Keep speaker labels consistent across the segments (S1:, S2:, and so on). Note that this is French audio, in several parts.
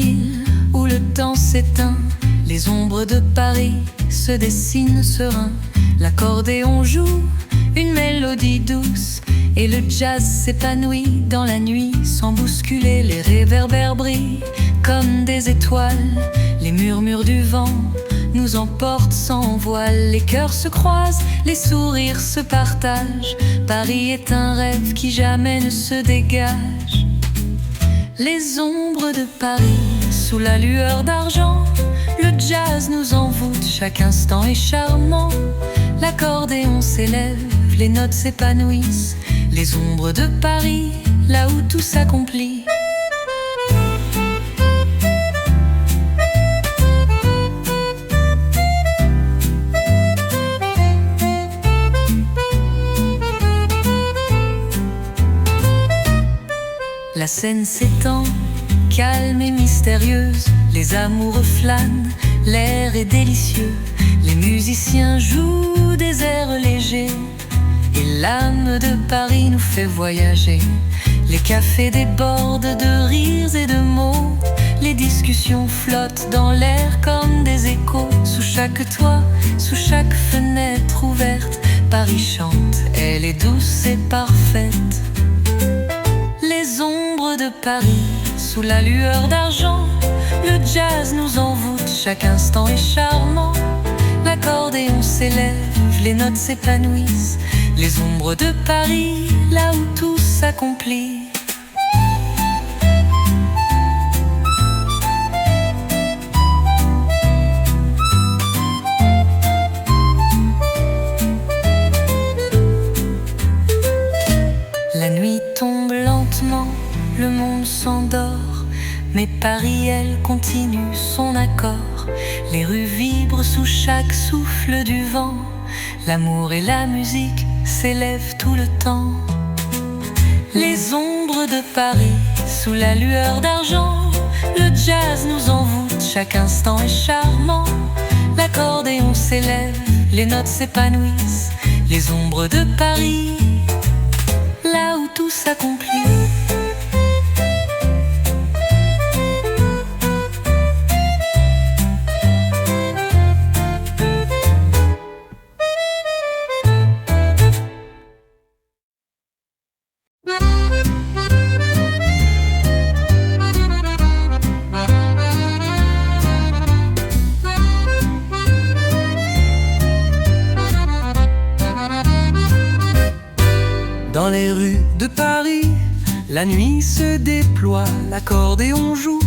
S1: ville où le temps s'éteint, les ombres de Paris se dessinent serein. L'accordéon joue une mélodie douce et le jazz s'épanouit dans la nuit sans bousculer. Les réverbères brillent comme des étoiles, les murmures du vent nous emportent sans voile. Les cœurs se croisent, les sourires se partagent. Paris est un rêve qui jamais ne se dégage. Les ombres de Paris sous la lueur d'argent, le jazz nous envoûte, chaque instant est charmant. L'accordéon s'élève, les notes s'épanouissent. Les ombres de Paris, là où tout s'accomplit. La scène s'étend, calme et mystérieuse. Les amoureux flânent, l'air est délicieux. Les musiciens jouent des airs légers et l'âme de Paris nous fait voyager. Les cafés débordent de rires et de mots. Les discussions flottent dans l'air comme des échos. Sous chaque toit, sous chaque fenêtre ouverte, Paris chante, elle est douce et parfaite. Les ombres de Paris sous la lueur d'argent, le jazz nous envoûte, chaque instant est charmant. L'accordéon s'élève, les notes s'épanouissent. Les ombres de Paris, là où tout s'accomplit. La nuit tombe lentement, le monde s'endort, mais Paris, elle, continue son accord. Les rues vibrent sous chaque souffle du vent. L'amour et la musique s'élèvent tout le temps. Les ombres de Paris, sous la lueur d'argent, le jazz nous envoûte, chaque instant est charmant. L'accordéon s'élève, les notes s'épanouissent. Les ombres de Paris, là où tout s'accomplit.
S2: Dans les rues de Paris, la nuit se déploie, l'accordéon joue,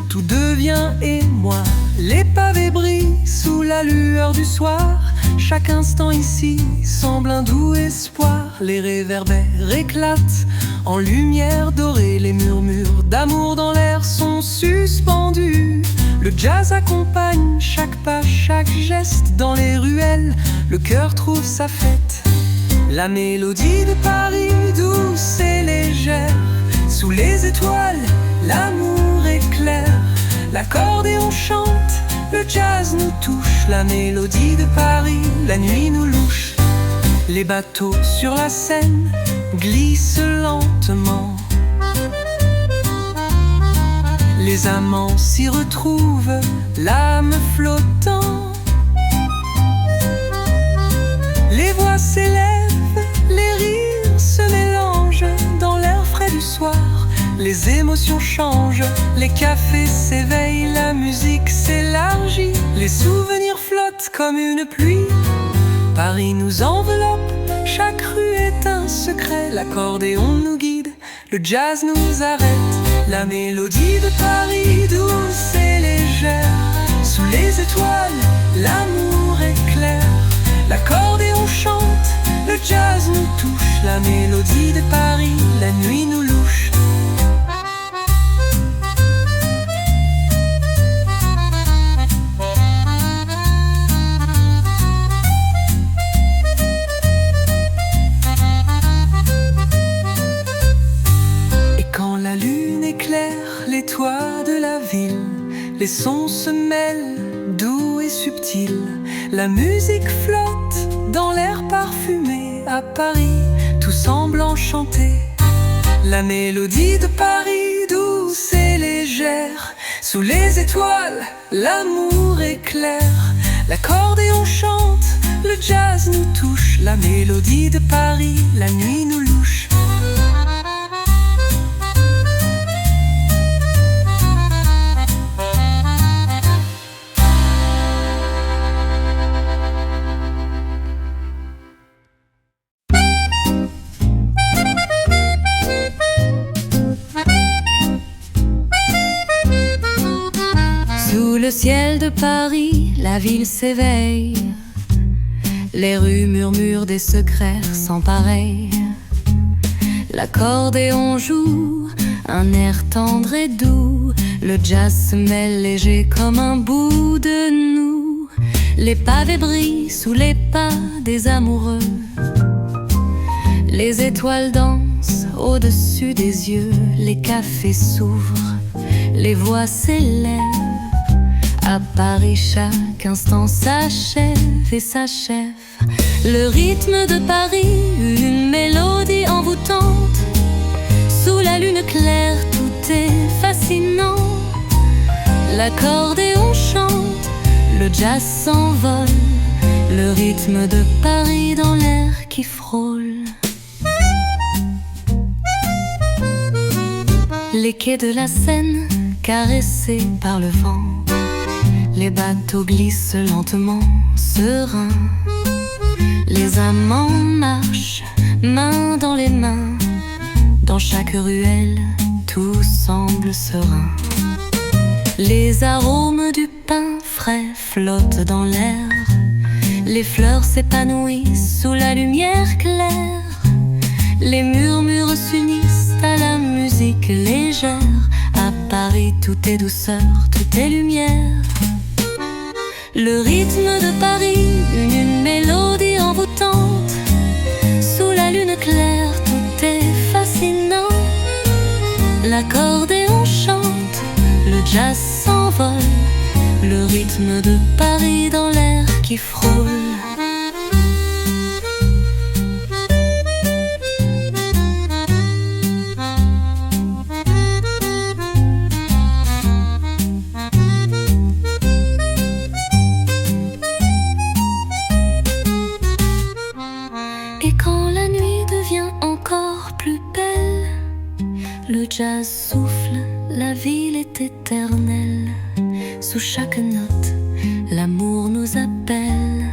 S2: tout devient émoi. Les pavés brillent sous la lueur du soir, chaque instant ici semble un doux espoir. Les réverbères éclatent en lumière dorée, les murmures d'amour dans l'air sont suspendus. Le jazz accompagne chaque pas, chaque geste dans les ruelles, le cœur trouve sa fête. La mélodie de Paris, douce et légère, sous les étoiles, l'amour éclaire. L'accordéon chante, le jazz nous touche. La mélodie de Paris, la nuit nous louche. Les bateaux sur la Seine glissent lentement. Les amants s'y retrouvent, l'âme flottant. Les voix s'élèvent, les rires se mélangent dans l'air frais du soir. Les émotions changent, les cafés s'éveillent, la musique s'élargit. Les souvenirs flottent comme une pluie. Paris nous enveloppe, chaque rue est un secret. L'accordéon nous guide, le jazz nous arrête. La mélodie de Paris, douce et légère, sous les étoiles, l'amour éclaire. L'accordéon chante, le jazz nous touche. La mélodie de Paris, la nuit nous louche. Et quand la lune éclaire les toits de la ville, les sons se mêlent, doux et subtils. La musique flotte dans l'air parfumé. À Paris, tout semble enchanté. La mélodie de Paris, douce et légère, Sous les étoiles, l'amour éclaire, l'accordéon chante, le jazz nous touche, la mélodie de Paris, la nuit nous louche.
S1: Sous le ciel de Paris, la ville s'éveille. Les rues murmurent des secrets sans pareil. L'accordéon joue un air tendre et doux. Le jazz se mêle léger comme un bout de nous. Les pavés brillent sous les pas des amoureux. Les étoiles dansent au-dessus des yeux. Les cafés s'ouvrent, les voix s'élèvent. À Paris, chaque instant s'achève et s'achève. Le rythme de Paris, une mélodie envoûtante. Sous la lune claire, tout est fascinant. L'accordéon chante, le jazz s'envole. Le rythme de Paris dans l'air qui frôle. Les quais de la Seine, caressés par le vent. Les bateaux glissent lentement, sereins. Les amants marchent, main dans les mains. Dans chaque ruelle, tout semble serein. Les arômes du pain frais flottent dans l'air. Les fleurs s'épanouissent sous la lumière claire. Les murmures s'unissent à la musique légère. À Paris, tout est douceur, tout est lumière. Le rythme de Paris, une mélodie envoûtante. Sous la lune claire, tout est fascinant. L'accordéon chante, le jazz s'envole. Le rythme de Paris dans l'air qui frôle. Le jazz souffle, la ville est éternelle. Sous chaque note, l'amour nous appelle.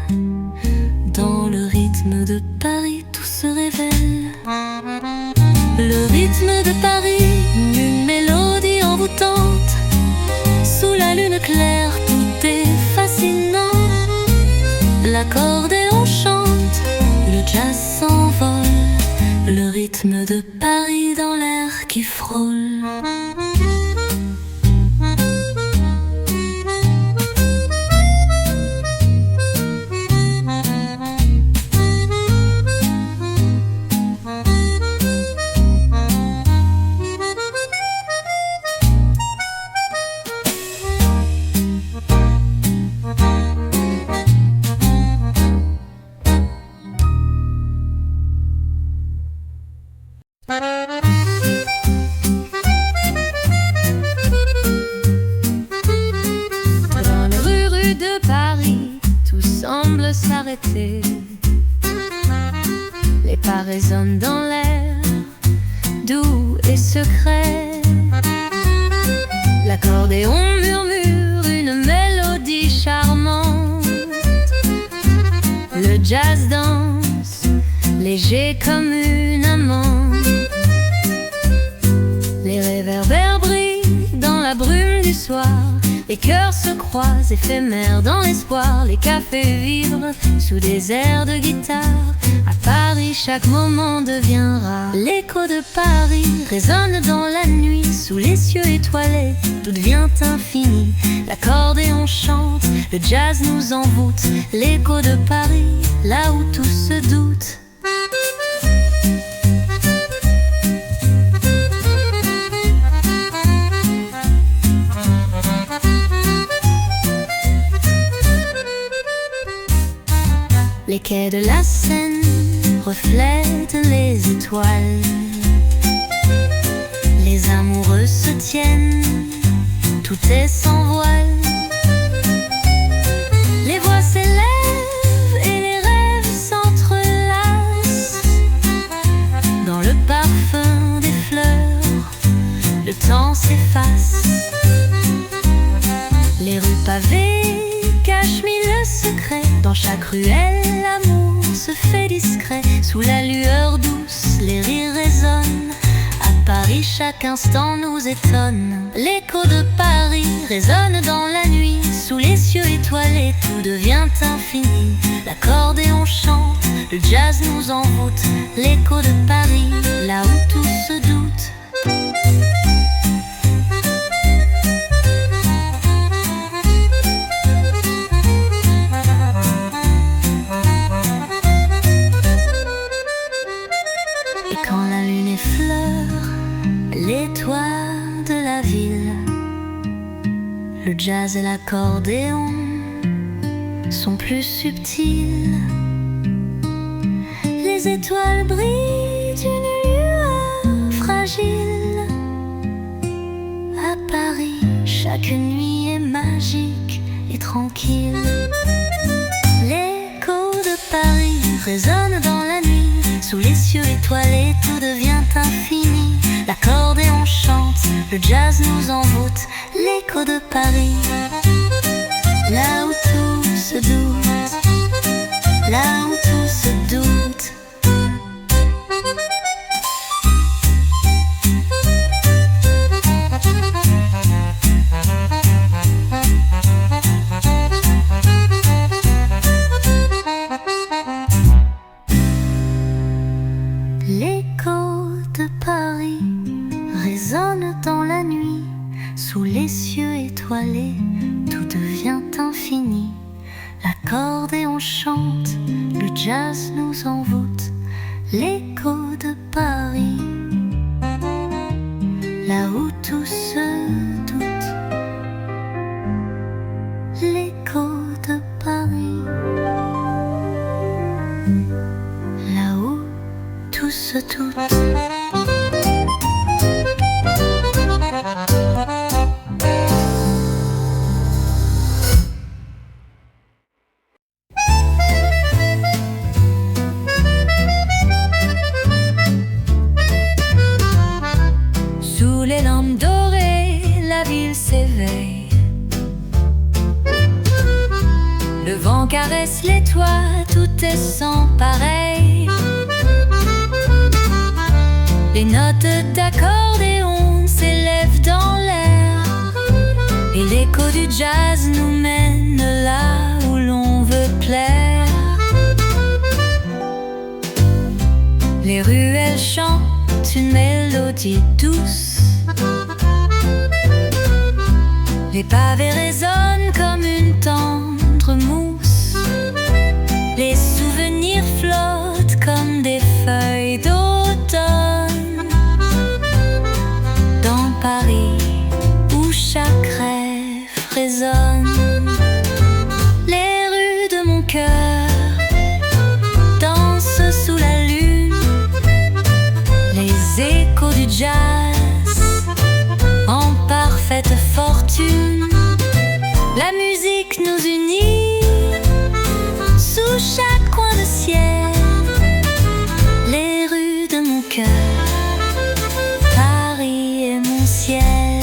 S1: Dans le rythme de Paris, tout se révèle. Le rythme de Paris, une mélodie envoûtante. Sous la lune claire, tout est fascinant. L'accordéon chante, le jazz s'envole. Le rythme de Paris dans l'air qui frôle. Dans les rues de Paris, tout semble s'arrêter. Les pas résonnent dans l'air, doux et secret. L'accordéon murmure une mélodie charmante. Le jazz danse, léger comme une amante. Les réverbères brillent dans la brume du soir. Les cœurs se croisent, éphémères dans l'espoir. Les cafés vibrent sous des airs de guitare. À Paris, chaque moment devient rare. L'écho de Paris résonne dans la nuit. Sous les cieux étoilés, tout devient infini. L'accordéon chante, le jazz nous envoûte. L'écho de Paris, là où tout se doute. Les quais de la Seine reflètent les étoiles. Les amoureux se tiennent, tout est sans voile. Les voix s'élèvent et les rêves s'entrelacent. Dans le parfum des fleurs, le temps s'efface. Les rues pavées cachent mille secrets. Dans chaque ruelle, l'amour se fait discret. Sous la lueur douce, les rires résonnent. À Paris, chaque instant nous étonne. L'écho de Paris résonne dans la nuit. Sous les cieux étoilés, tout devient infini. L'accordéon chante, le jazz nous envoûte. L'écho de Paris, là où tout se doute. L'étoile de la ville, le jazz et l'accordéon sont plus subtils. Les étoiles brillent d'une lueur fragile. À Paris, chaque nuit est magique et tranquille. L'écho de Paris résonne dans la nuit. Sous les cieux étoilés, tout devient infini. L'accordéon chante, le jazz nous envoûte. L'écho de Paris, là où tout se doute, là où tout se doute. L'écho de Paris résonne dans la nuit. Sous les cieux étoilés, tout devient infini. L'accordéon chante, le jazz nous envoûte. L'écho de Paris, là où tout se doute. L'écho de Paris, là où tout se doute.
S3: Sous les lampes dorées, la ville s'éveille. Le vent caresse les toits, tout est sans pareil. Les notes d'accordéon s'élèvent dans l'air. Et l'écho du jazz nous mène là où l'on veut plaire. Les ruelles chantent une mélodie douce. Les pavés résonnent comme une tendre mousse. Les souvenirs flottent comme des feuilles d'automne. Dans Paris, où chaque rêve résonne, les rues de mon cœur dansent sous la lune. Les échos du jazz en parfaite fortune. La musique nous unit sous chaque coin de ciel. Les rues de mon cœur, Paris est mon ciel.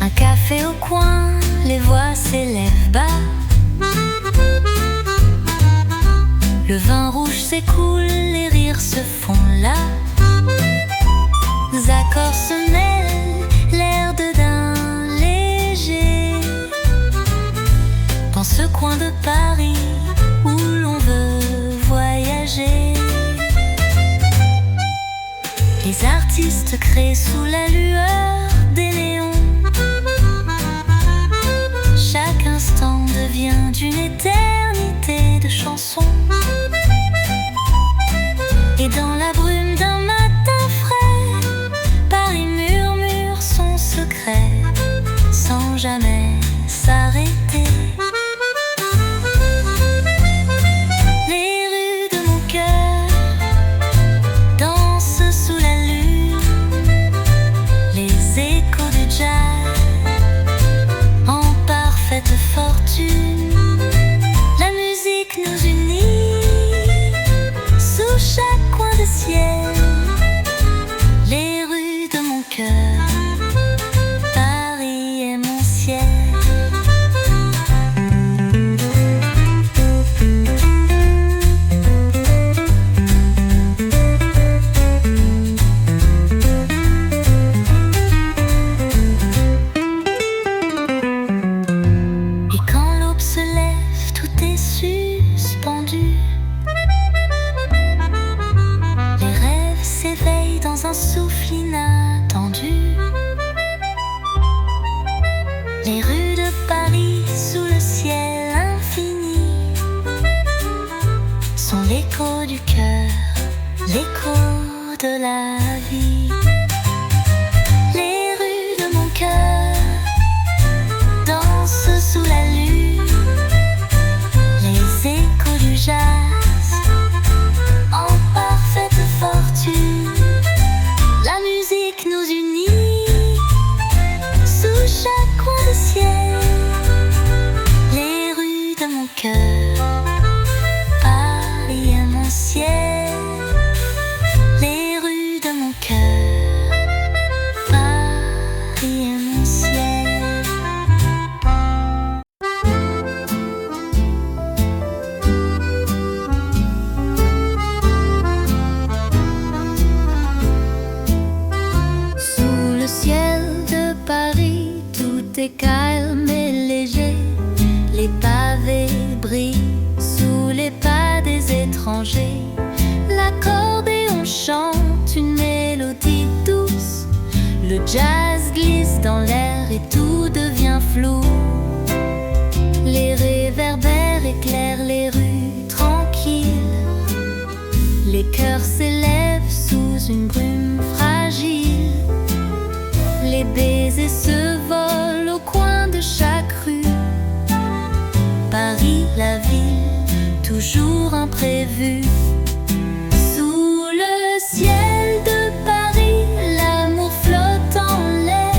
S3: Un café au coin, les voix s'élèvent bas. Le vin rouge s'écoule, les rires se font là. Les accords se mêlent, l'air de d'un léger. Dans ce coin de Paris où l'on veut voyager. Les artistes créent sous la lueur des néons. Chaque instant devient d'une éternité de chansons. Et dans la brume d'un matin frais, Paris murmure son secret sans jamais s'arrêter. Les rues de mon cœur dansent sous la lune. Les Les rues de Paris sous le ciel infini sont l'écho du cœur, l'écho de la vie. Les rues de mon cœur dansent sous la lune, les échos du jazz en parfaite fortune. La musique nous unit sous chaque coin de ciel. Les rues de mon cœur, Paris est mon ciel. Les rues de mon cœur, Paris est mon ciel. Sous le ciel de Paris, tout est calme et léger. Les pavés brillent sous les pas des étrangers. L'accordéon chante une mélodie douce. Le jazz glisse dans l'air et tout devient flou. Les réverbères éclairent les rues tranquilles. Les cœurs s'élèvent sous une brume fragile. Les baisers se volent au coin de chaque rue. Paris, la ville, toujours imprévue. Sous le ciel de Paris, l'amour flotte en l'air.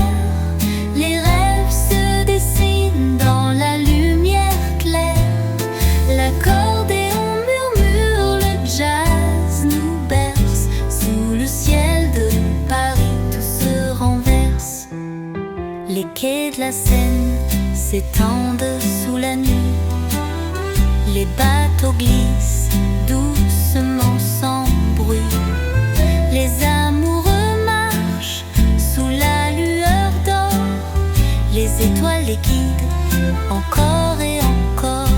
S3: Les rêves se dessinent dans la lumière claire. L'accordéon murmure, le jazz nous berce. Sous le ciel de Paris, tout se renverse. Les quais de la Seine s'étendent sous la nuit. Les bateaux glissent doucement sans bruit. Les amoureux marchent sous la lueur d'or. Les étoiles les guident encore et encore.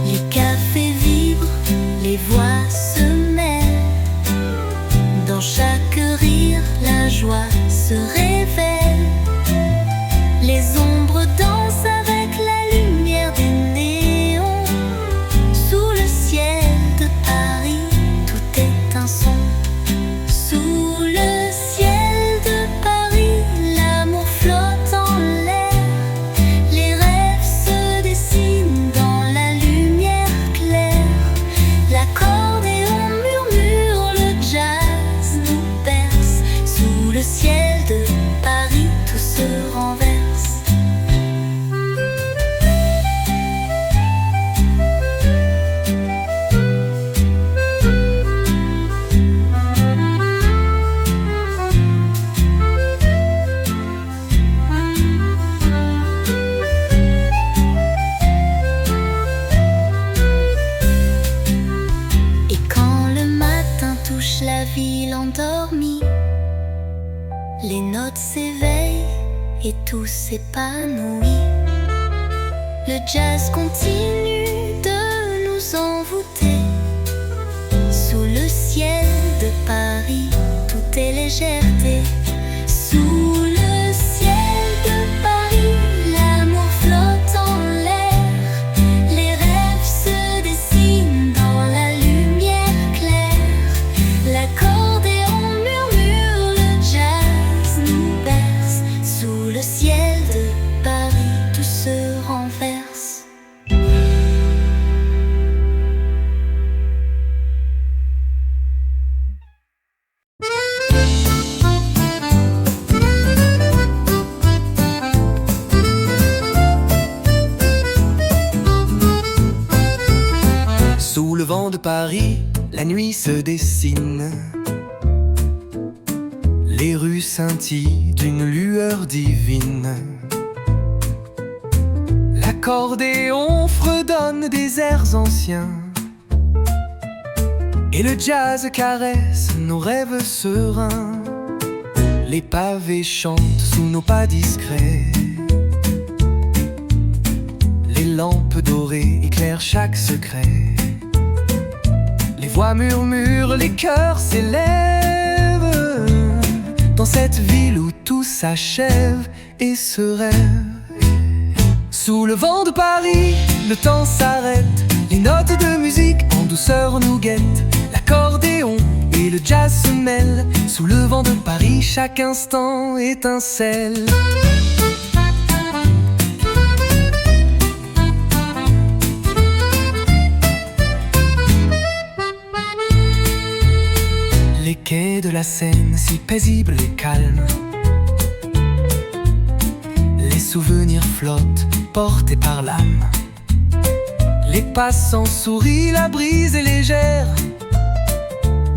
S3: Les cafés vibrent, les voix se mêlent. Dans chaque rire, la joie se révèle. Les ombres dansent avec la lumière des néons. Sous le ciel de Paris, tout est un son. Sous le ciel de Paris, l'amour flotte en l'air. Les rêves se dessinent dans la lumière claire. L'accordéon murmure, le jazz nous berce. Sous le ciel de Paris, tout se renverse. Et quand le matin touche la ville endormie, les notes s'éveillent et tout s'épanouit. Le jazz continue de nous envoûter. Sous le ciel de Paris, tout est légèreté. Sous le ciel de Paris, l'amour flotte en l'air. Les rêves se dessinent dans la lumière claire. L'accordéon murmure, le jazz nous berce. Sous le ciel de Paris, tout se renverse.
S2: Sous le vent de Paris, la nuit se dessine. Les rues scintillent d'une lueur divine. L'accordéon fredonne des airs anciens. Et le jazz caresse nos rêves sereins. Les pavés chantent sous nos pas discrets. Les lampes dorées éclairent chaque secret. Les voix murmurent, les cœurs s'élèvent. Dans cette ville où tout s'achève et se rêve. Sous le vent de Paris, le temps s'arrête. Les notes de musique en douceur nous guettent. L'accordéon et le jazz se mêlent. Sous le vent de Paris, chaque instant étincelle. Les quais de la Seine, si paisibles et calmes, les souvenirs flottent, portés par l'âme. Les passants sourient, la brise est légère.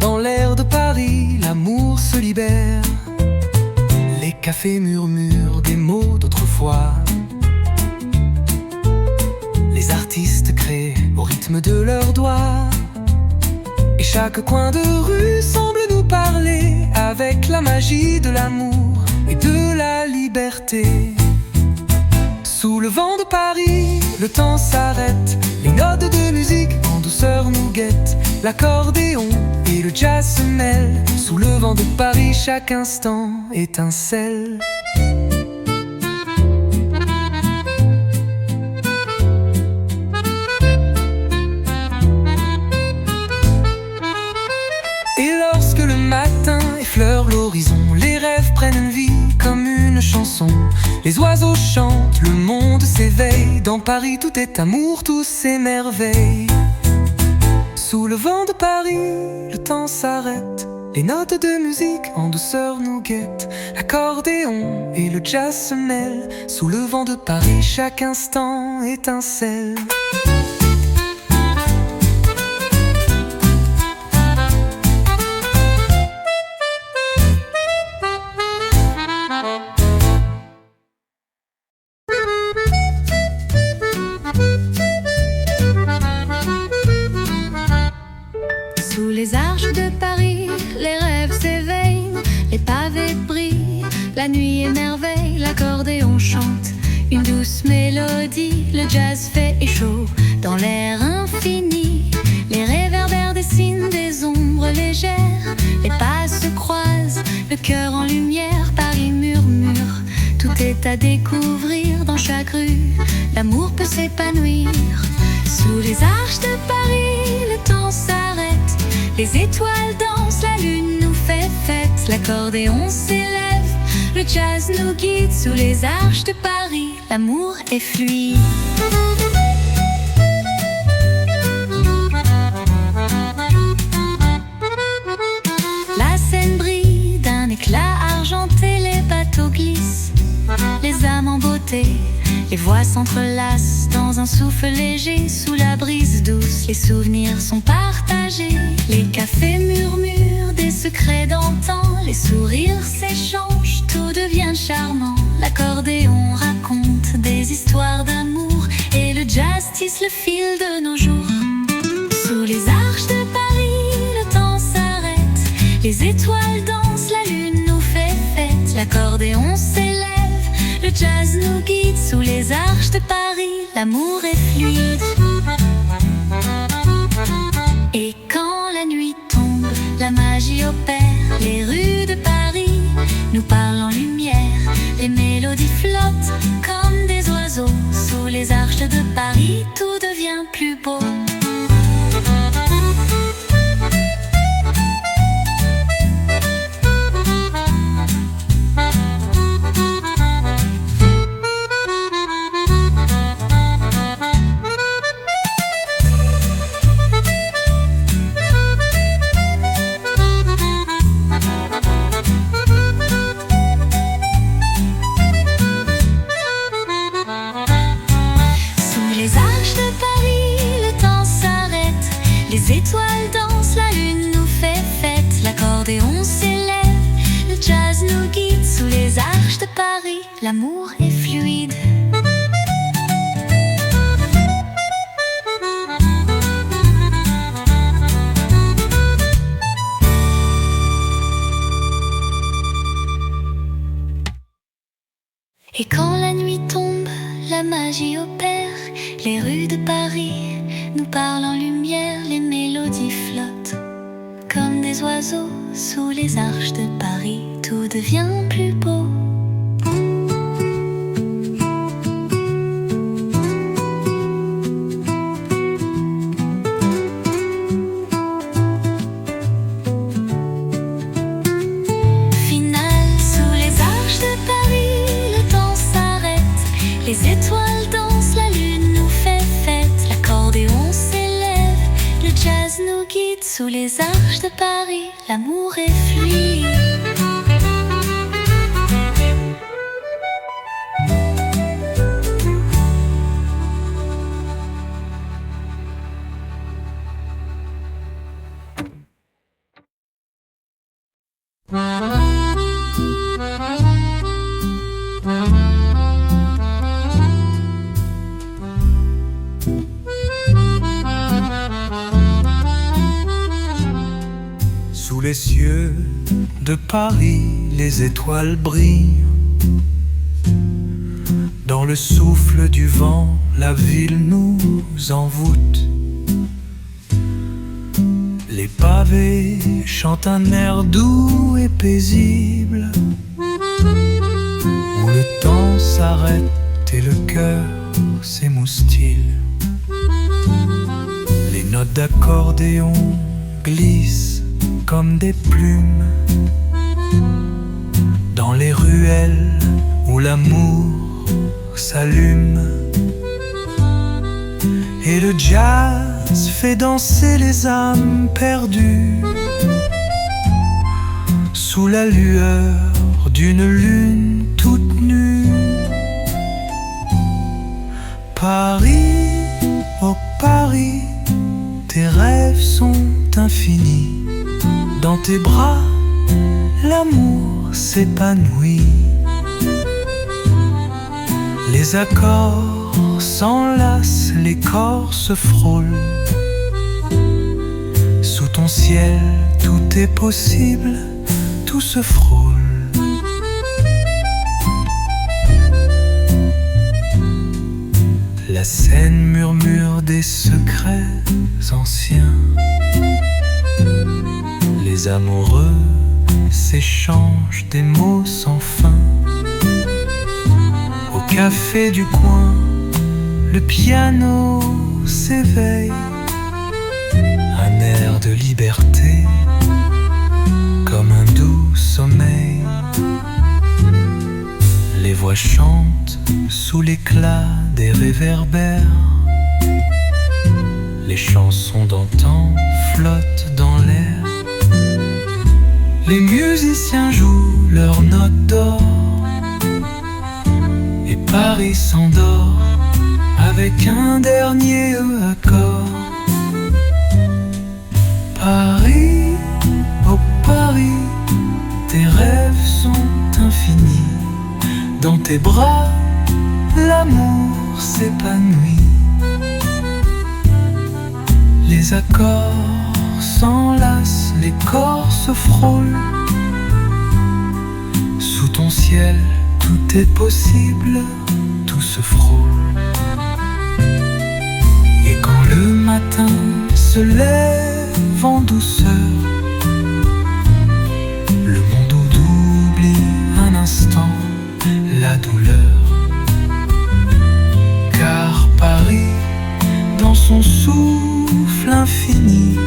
S2: Dans l'air de Paris, l'amour se libère. Les cafés murmurent des mots d'autrefois. Les artistes créent au rythme de leurs doigts. Et chaque coin de rue semble nous parler, avec la magie de l'amour et de la liberté. Sous le vent de Paris, le temps s'arrête. Les notes de musique en douceur nous guettent. L'accordéon et le jazz se mêlent. Sous le vent de Paris, chaque instant étincelle. Et lorsque le matin effleure l'horizon, les rêves prennent vie comme une chanson. Les oiseaux chantent, le monde s'éveille. Dans Paris tout est amour, tout s'émerveille. Sous le vent de Paris, le temps s'arrête. Les notes de musique en douceur nous guettent. L'accordéon et le jazz se mêlent. Sous le vent de Paris, chaque instant étincelle.
S3: Sous les arches de Paris, les rêves s'éveillent, les pavés brillent, la nuit émerveille, l'accordéon chante une douce mélodie, le jazz fait écho dans l'air infini. Les réverbères dessinent des ombres légères, les pas se croisent, le cœur en lumière, Paris murmure. Tout est à découvrir dans chaque rue, l'amour peut s'épanouir. Sous les arches de Paris, le temps s'arrête. Les étoiles dansent, la lune nous fait fête. L'accordéon s'élève, le jazz nous guide. Sous les arches de Paris, l'amour est fluide. La Seine brille d'un éclat argenté, les bateaux glissent, les âmes en beauté. Les voix s'entrelacent dans un souffle léger. Sous la brise douce, les souvenirs sont partagés. Les cafés murmurent des secrets d'antan. Les sourires s'échangent, tout devient charmant. L'accordéon raconte des histoires d'amour et le jazz tisse le fil de nos jours. Sous les arches de Paris, le temps s'arrête. Les étoiles dansent, la lune nous fait fête. L'accordéon s'élève, le jazz nous guide. Sous les arches de Paris, l'amour est fluide. Et quand la nuit tombe, la magie opère. Les rues de Paris nous parlent en lumière. Les mélodies flottent comme des oiseaux. Sous les arches de Paris, tout devient plus beau. Les étoiles dansent, la lune nous fait fête. L'accordéon s'élève, le jazz nous guide. Sous les arches de Paris, l'amour est fluide. Et quand la nuit tombe, la magie opère. Les rues de Paris nous parlent en lumière. Les mélodies flottent comme des oiseaux. Sous les arches de Paris, tout devient plus beau. Sous les arches de Paris, l'amour est fluide.
S2: Sous les cieux de Paris, les étoiles brillent. Dans le souffle du vent, la ville nous envoûte. Les pavés chantent un air doux et paisible, où le temps s'arrête et le cœur s'émoustille. Les notes d'accordéon glissent comme des plumes dans les ruelles où l'amour s'allume. Et le jazz fait danser les âmes perdues sous la lueur d'une lune toute nue. Paris, oh Paris, tes rêves sont infinis. Dans tes bras, l'amour s'épanouit. Les accords s'enlacent, les corps se frôlent. Sous ton ciel, tout est possible, tout se frôle. La Seine murmure des secrets anciens. Les amoureux s'échangent des mots sans fin. Au café du coin, le piano s'éveille. Un air de liberté, comme un doux sommeil. Les voix chantent sous l'éclat des réverbères. Les chansons d'antan flottent dans l'air. Les musiciens jouent leurs notes d'or. Et Paris s'endort avec un dernier accord. Paris, oh Paris, tes rêves sont infinis. Dans tes bras, l'amour s'épanouit. Les accords s'enlacent, les corps se frôlent. Sous ton ciel, tout est possible, tout se frôle. Et quand le matin se lève en douceur, le monde oublie un instant la douleur. Car Paris, dans son souffle infini,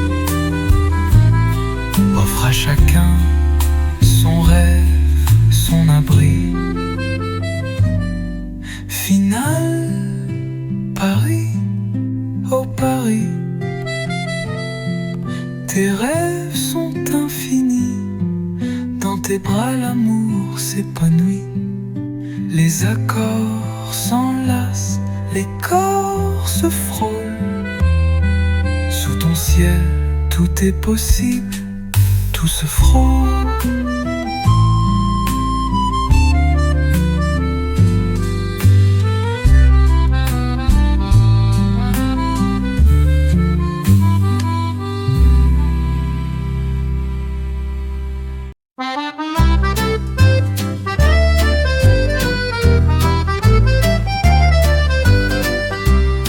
S2: offre à chacun son rêve, son abri. Final, Paris, oh Paris, tes rêves sont infinis. Dans tes bras l'amour s'épanouit. Les accords s'enlacent, les corps se frôlent. Sous ton ciel, tout est possible, tout se frôle.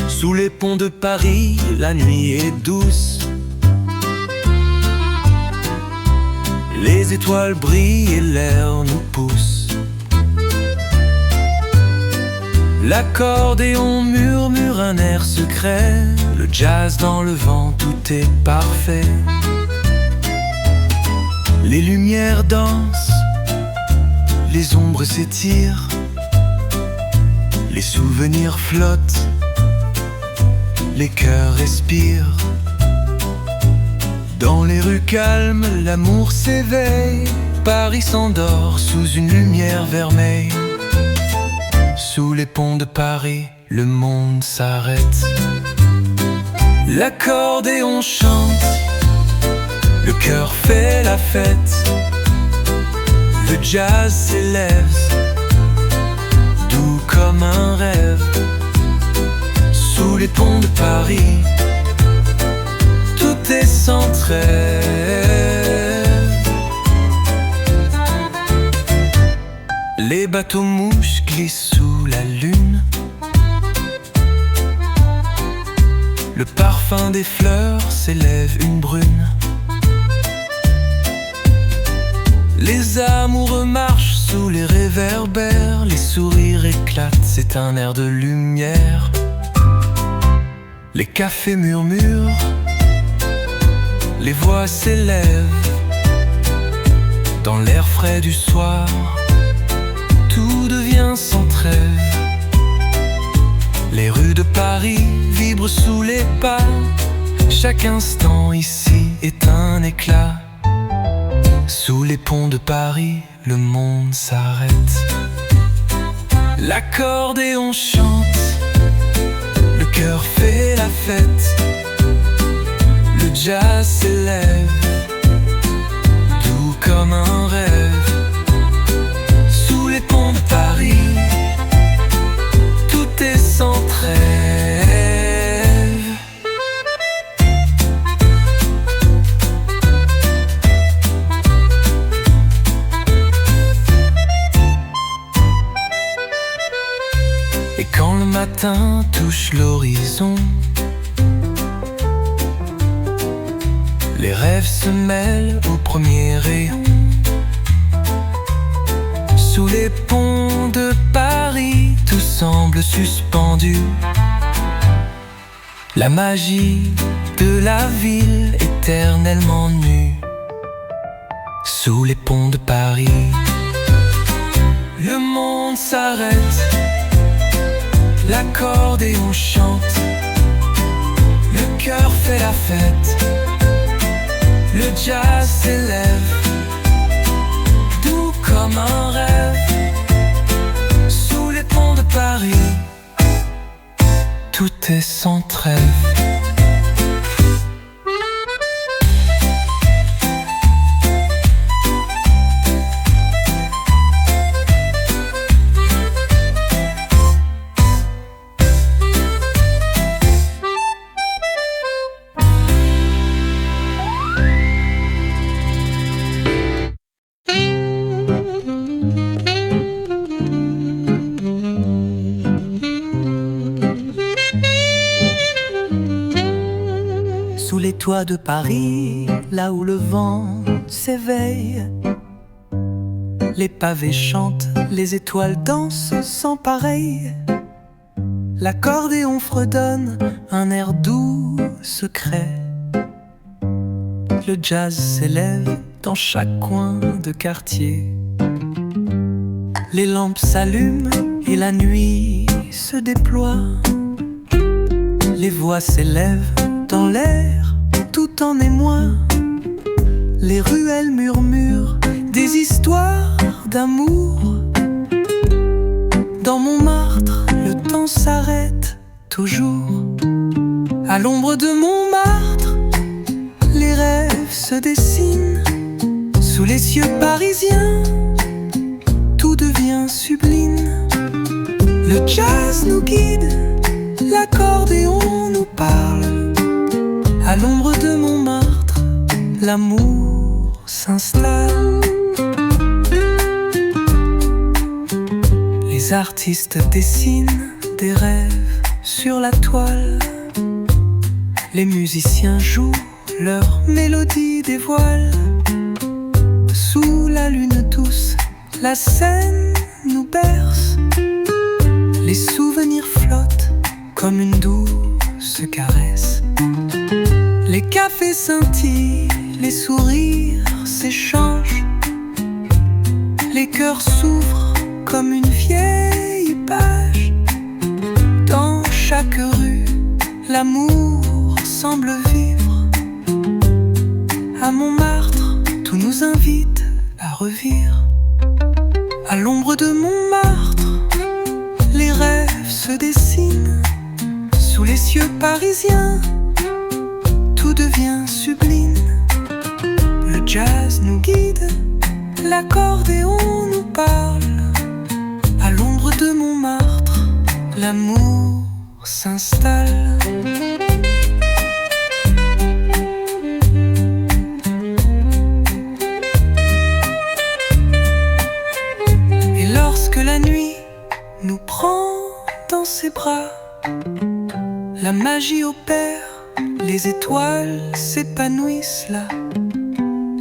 S2: Sous les ponts de Paris, la nuit est douce. Les étoiles brillent et l'air nous pousse. L'accordéon murmure un air secret. Le jazz dans le vent, tout est parfait. Les lumières dansent, les ombres s'étirent. Les souvenirs flottent, les cœurs respirent. Dans les rues calmes, l'amour s'éveille. Paris s'endort sous une lumière vermeille. Sous les ponts de Paris, le monde s'arrête. L'accordéon chante, le cœur fait la fête. Le jazz s'élève, doux comme un rêve. Sous les ponts de Paris, tout est sans trêve. Les bateaux mouches glissent sous la lune. Le parfum des fleurs s'élève une brune. Les amoureux marchent sous les réverbères. Les sourires éclatent, c'est un air de lumière. Les cafés murmurent, les voix s'élèvent. Dans l'air frais du soir, tout devient sans trêve. Les rues de Paris vibrent sous les pas. Chaque instant ici est un éclat. Sous les ponts de Paris, le monde s'arrête. L'accordéon chante, le cœur fait la fête. Le jazz s'élève, doux comme un rêve. Sous les ponts de Paris, tout est sans trêve. Et quand le matin touche l'horizon, les rêves se mêlent au premier rayon. Sous les ponts de Paris, tout semble suspendu. La magie de la ville éternellement nue. Sous les ponts de Paris, le monde s'arrête. L'accordéon chante, le cœur fait la fête. Le jazz s'élève, doux comme un rêve. Sous les ponts de Paris, tout est sans trêve.
S4: Sous les toits de Paris, là où le vent s'éveille, les pavés chantent, les étoiles dansent sans pareil. L'accordéon fredonne un air doux, secret. Le jazz s'élève dans chaque coin de quartier. Les lampes s'allument et la nuit se déploie. Les voix s'élèvent dans l'air, tout en émoi. Les ruelles murmurent des histoires d'amour. Dans Montmartre, le temps s'arrête toujours. À l'ombre de Montmartre, les rêves se dessinent. Sous les cieux parisiens, tout devient sublime. Le jazz nous guide, l'accordéon nous parle. À l'ombre de Montmartre, l'amour s'installe. Les artistes dessinent des rêves sur la toile. Les musiciens jouent, leur mélodie dévoile. Sous la lune douce, la scène nous berce. Les souvenirs flottent comme une douce caresse. Les cafés scintillent, les sourires s'échangent. Les cœurs s'ouvrent comme une vieille page. Dans chaque rue, l'amour semble vivre.
S2: se dessine sous les cieux parisiens. Tout devient sublime. Le jazz nous guide, l'accordéon nous parle. À l'ombre de Montmartre, l'amour s'installe. Et lorsque la nuit nous prend dans ses bras, la magie opère, les étoiles s'épanouissent là.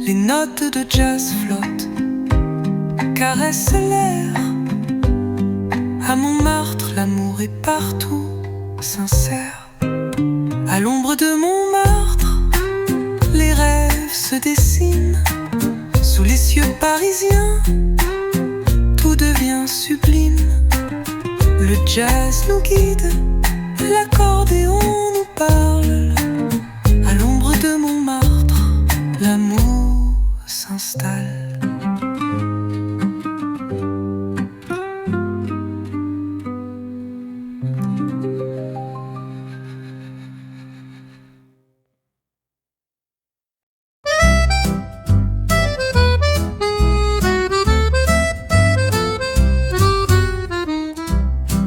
S2: Les notes de jazz flottent, caressent l'air. À Montmartre, l'amour est partout, sincère. À l'ombre de Montmartre, les rêves se dessinent. Sous les cieux parisiens, tout devient sublime. Le jazz nous guide, l'accordéon nous parle. À l'ombre de Montmartre, l'amour s'installe.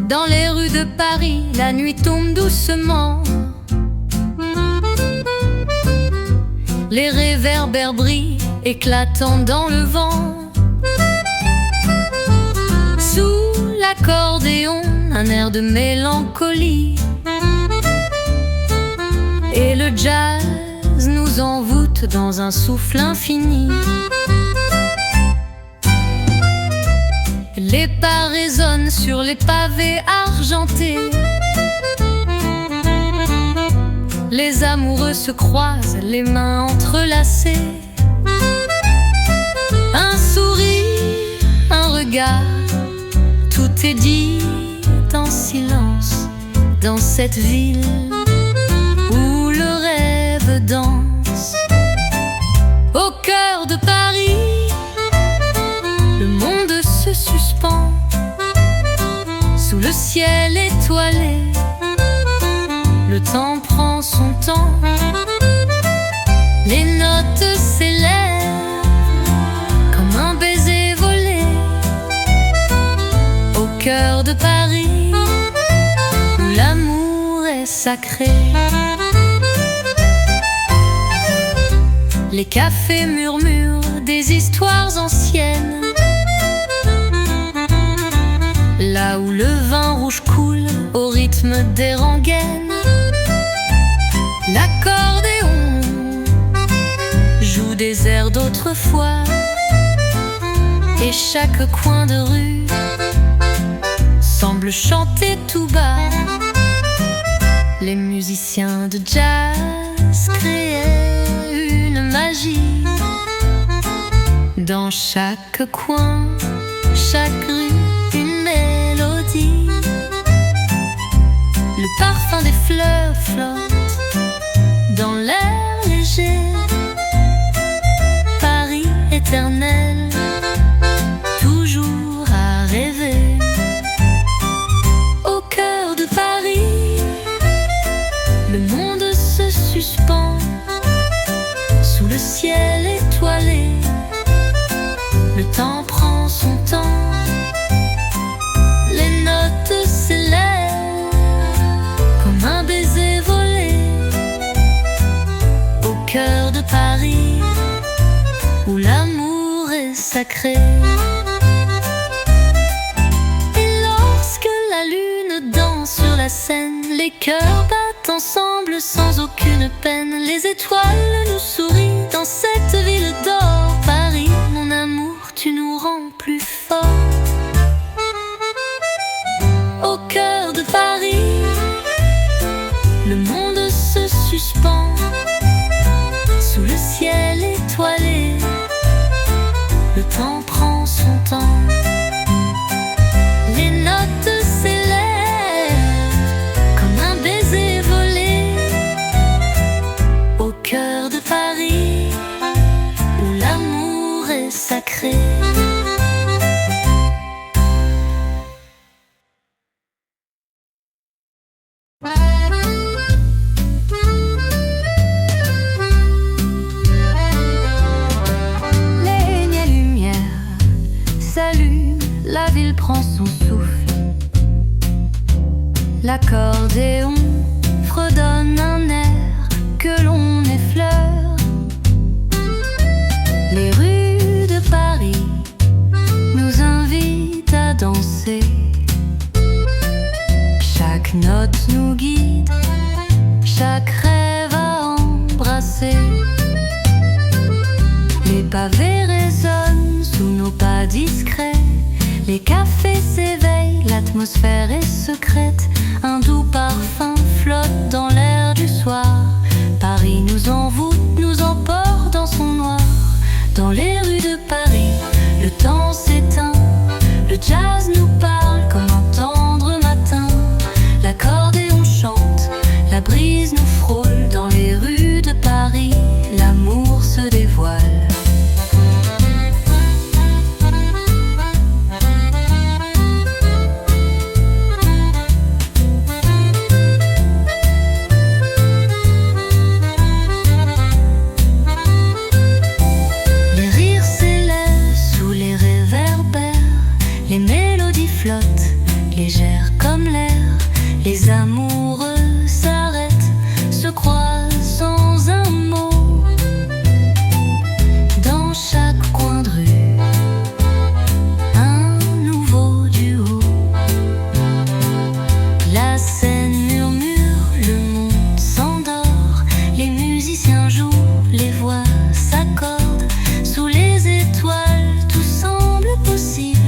S1: Dans les rues de Paris, la nuit tombe doucement. Les réverbères brillent, éclatant dans le vent. Sous l'accordéon, un air de mélancolie. Et le jazz nous envoûte dans un souffle infini. Les pas résonnent sur les pavés argentés. Les amoureux se croisent, les mains entrelacées. Un sourire, un regard, tout est dit en silence dans cette ville où le rêve danse. Au cœur de Paris, le monde se suspend sous le ciel étoilé. Le temps prend son temps, les notes s'élèvent comme un baiser volé. Au cœur de Paris, où l'amour est sacré. Les cafés murmurent des histoires anciennes. Là où le vin rouge coule au rythme des rengaines. L'accordéon joue des airs d'autrefois. Et chaque coin de rue semble chanter tout bas. Les musiciens de jazz créaient une magie. Dans chaque coin, chaque rue, une mélodie. Le parfum des fleurs flotte dans l'air léger. Paris éternel, toujours à rêver. Au cœur de Paris, le monde se suspend sous le ciel étoilé. Le temps prend son temps, les notes s'élèvent comme un baiser volé. Au cœur de Paris, où l'amour est sacré. Et lorsque la lune danse sur la scène, les cœurs battent ensemble sans aucune peine. Les étoiles nous sourient dans cette ville d'or. Paris, mon amour, tu nous rends plus forts. Au cœur de Paris, le monde se suspend sous le ciel étoilé. Le temps prend son temps, les notes s'élèvent comme un baiser volé. Au cœur de Paris, où l'amour est sacré.
S3: L'accordéon fredonne un air que l'on effleure. Les rues de Paris nous invitent à danser. Chaque note nous guide, chaque rêve à embrasser. Les pavés résonnent sous nos pas discrets. Les cafés s'éveillent, l'atmosphère est secrète. Un doux parfum flotte dans l'air du soir. Paris nous envoûte, nous emporte dans son noir. Dans les rues de Paris, le temps s'éteint. Le jazz nous parle comme un tendre matin. L'accordéon chante, la brise nous frôle. Dans les rues de Paris, l'amour se dévoile. Les mélodies flottent, légères comme l'air. Les amoureux s'arrêtent, se croisent sans un mot. Dans chaque coin de rue, un nouveau duo. La scène murmure, le monde s'endort. Les musiciens jouent, les voix s'accordent. Sous les étoiles, tout semble possible.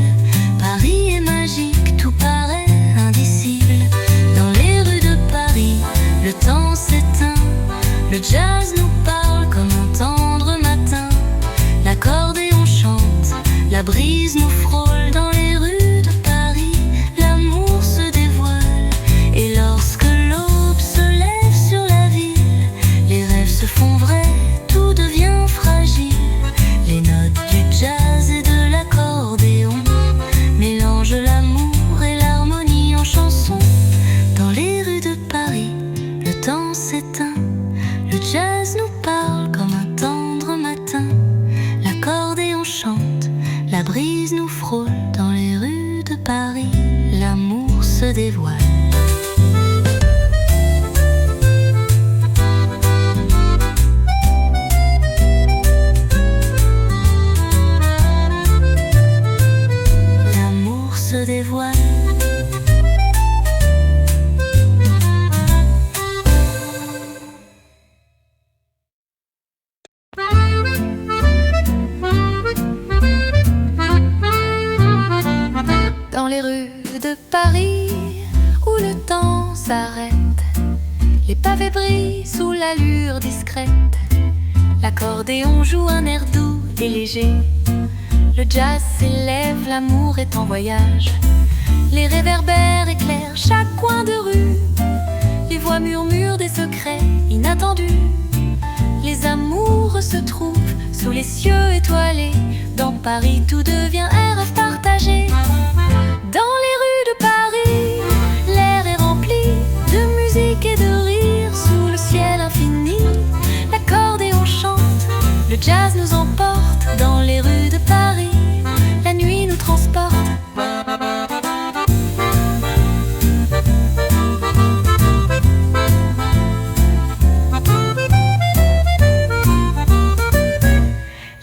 S3: Paris est magique, tout paraît indicible. Dans les rues de Paris, le temps s'éteint. Le jazz nous parle comme un tendre matin. L'accordéon chante, la brise nous frôle. Dans les rues de Paris, l'amour se dévoile. Et lorsque l'aube se lève sur la ville, les rêves se font vrais, tout devient fragile. Les notes du jazz et de l'accordéon mélange l'amour et l'harmonie en chanson. Dans les rues de Paris, le temps s'éteint. Le jazz nous parle comme un tendre matin. L'accordéon chante, la brise nous frôle. Dans les rues de Paris, l'amour se dévoile. L'amour se dévoile.
S1: Dans les rues de Paris, où le temps s'arrête, les pavés brillent sous l'allure discrète. L'accordéon joue un air doux et léger. Le jazz s'élève, l'amour est en voyage. Les réverbères éclairent chaque coin de rue. Les voix murmurent des secrets inattendus. Les amoureux se trouvent sous les cieux étoilés. Dans Paris, tout devient un rêve partagé. Dans les rues de Paris, l'air est rempli de musique et de rire. Sous le ciel infini, l'accordéon chante, le jazz nous emporte. Dans les rues de Paris, la nuit nous transporte.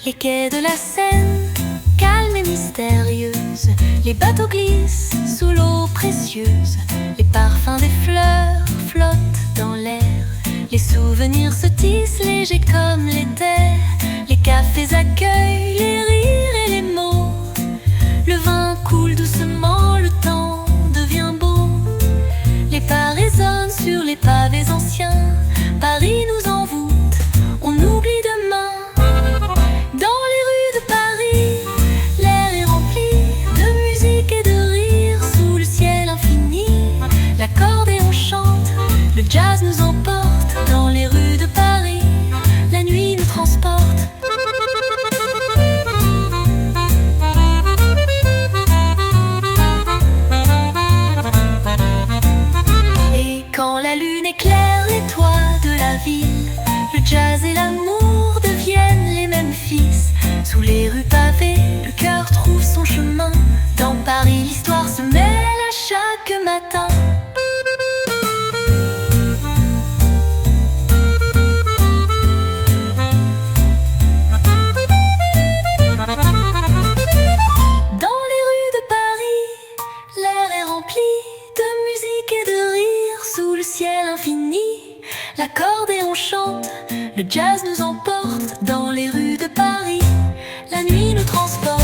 S1: Les quais de la Seine, calmes et mystérieuses, les bateaux glissent sous l'eau précieuse. Les parfums des fleurs flottent dans l'air. Les souvenirs se tissent légers comme l'éther. Les cafés accueillent les rires et les mots. Le vin coule doucement, le temps devient beau. Les pas résonnent sur les pavés anciens. Paris nous envoûte, on oublie demain. Dans les rues de Paris, l'air est rempli de musique et de rire. Sous le ciel infini, l'accordéon chante, le jazz nous emporte. Dans les rues de Paris, la nuit ciel infini. L'accordéon chante, le jazz nous emporte dans les rues de Paris. La nuit nous transporte.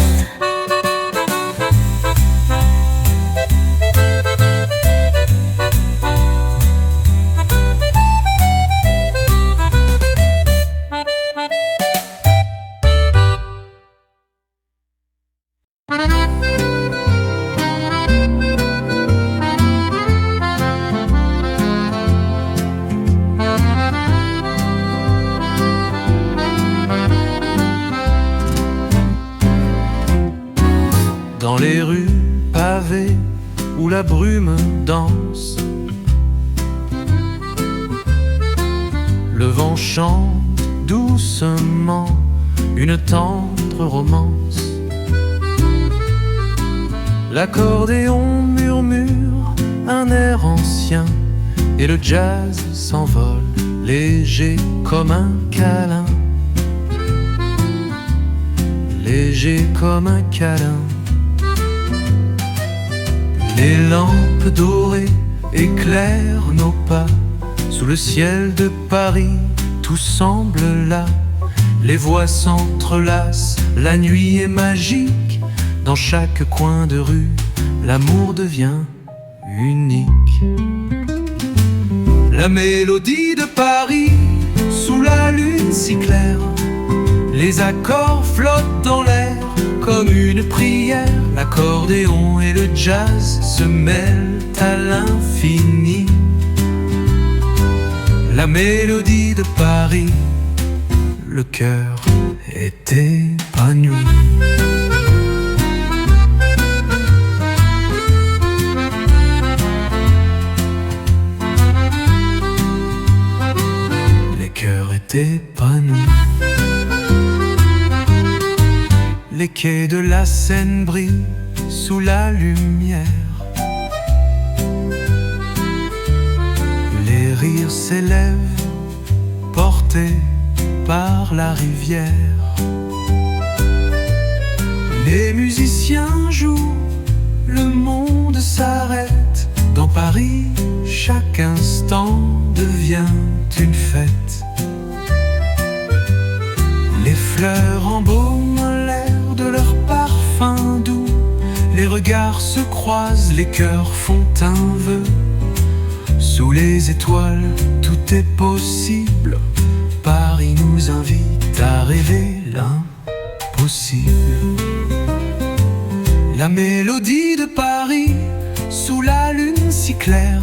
S2: Dans les rues pavées où la brume danse, le vent chante doucement une tendre romance. L'accordéon murmure un air ancien et le jazz s'envole léger comme un câlin. Léger comme un câlin. Les lampes dorées éclairent nos pas. Sous le ciel de Paris, tout semble là. Les voix s'entrelacent, la nuit est magique. Dans chaque coin de rue, l'amour devient unique. La mélodie de Paris, sous la lune si claire. Les accords flottent dans l'air comme une prière. L'accordéon et le jazz se mêlent à l'infini. La mélodie de Paris, le cœur est épanoui. Les cœurs étaient épanouis. Les quais de la Seine brillent sous la lumière. Les rires s'élèvent, portés par la rivière. Les musiciens jouent, le monde s'arrête. Dans Paris, chaque instant devient une fête. Les fleurs embaument l'air de leur parfum doux. Les regards se croisent, les cœurs font un vœu. Sous les étoiles, tout est possible. Paris nous invite à rêver l'impossible. La mélodie de Paris, sous la lune si claire.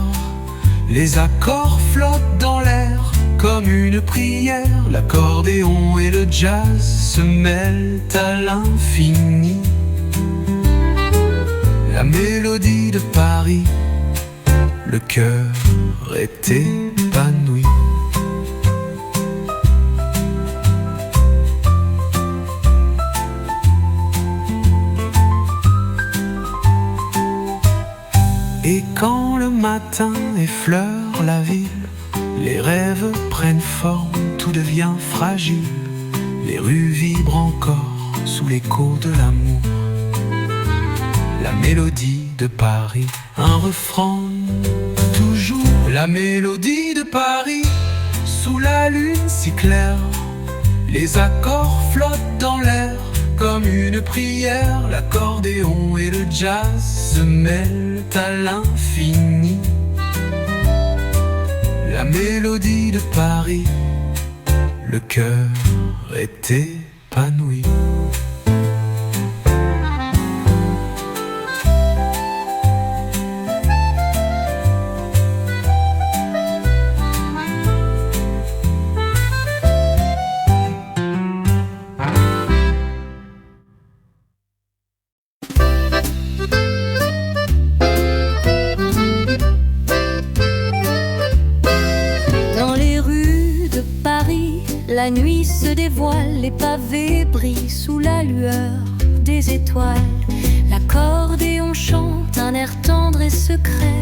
S2: Les accords flottent dans l'air comme une prière. L'accordéon et le jazz se mêlent à l'infini. La mélodie de Paris, le cœur est épanoui. Et quand le matin effleure la ville, les rêves prennent forme, tout devient fragile. Les rues vibrent encore sous l'écho de l'amour. La mélodie de Paris, un refrain toujours. La mélodie de Paris, sous la lune si claire. Les accords flottent dans l'air comme une prière. L'accordéon et le jazz se mêlent à l'infini. La mélodie de Paris, le cœur est épanoui.
S1: La nuit se dévoile, les pavés brillent sous la lueur des étoiles. L'accordéon chante un air tendre et secret.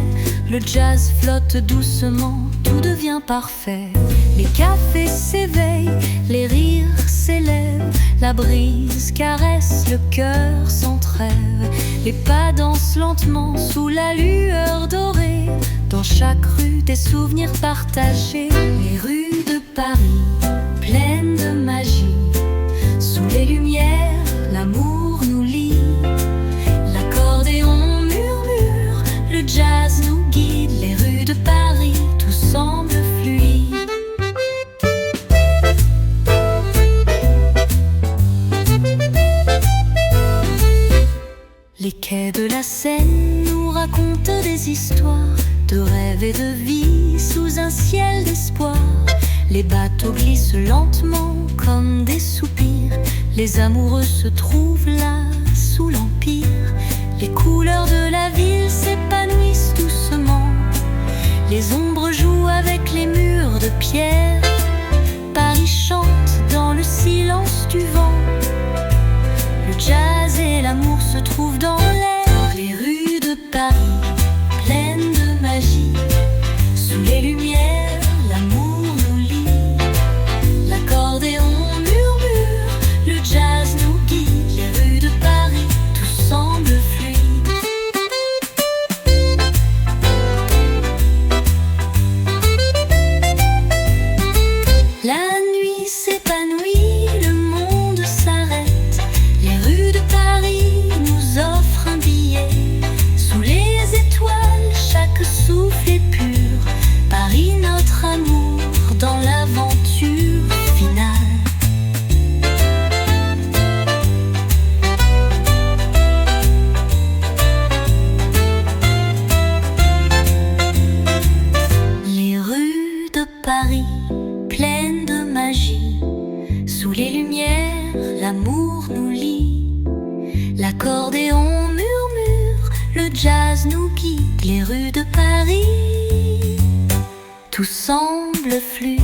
S1: Le jazz flotte doucement, tout devient parfait. Les cafés s'éveillent, les rires s'élèvent. La brise caresse le cœur sans trêve. Les pas dansent lentement sous la lueur dorée. Dans chaque chaque rue des souvenirs partagés. Les rues de Paris, pleines de magie. Sous les lumières, l'amour nous lie. L'accordéon murmure, le jazz nous guide. Les rues de Paris, tout semble fluide. Les quais de la Seine nous racontent des histoires de rêves et de vie sous un ciel d'espoir. Les bateaux glissent lentement comme des soupirs. Les amoureux se trouvent là sous l'empire. Les couleurs de la ville s'épanouissent doucement. Les ombres jouent avec les murs de pierre. Paris chante dans le silence du vent. Le jazz et l'amour se trouvent dans l'air. Les rues de Paris, pleines de magie. Sous les lumières, l'amour nous lie. L'accordéon murmure, le jazz nous guide. Les rues de Paris, tout semble fluide. La nuit s'épanouit, le monde s'arrête. Les rues de Paris nous offrent un billet. Sous les étoiles, chaque souffle est pur. Paris, notre amour, dans l'aventure finale. Les rues de Paris, pleines de magie. Sous les lumières, l'amour nous lie. L'accordéon murmure, le jazz nous guide. Les rues de Paris, tout semble fluide.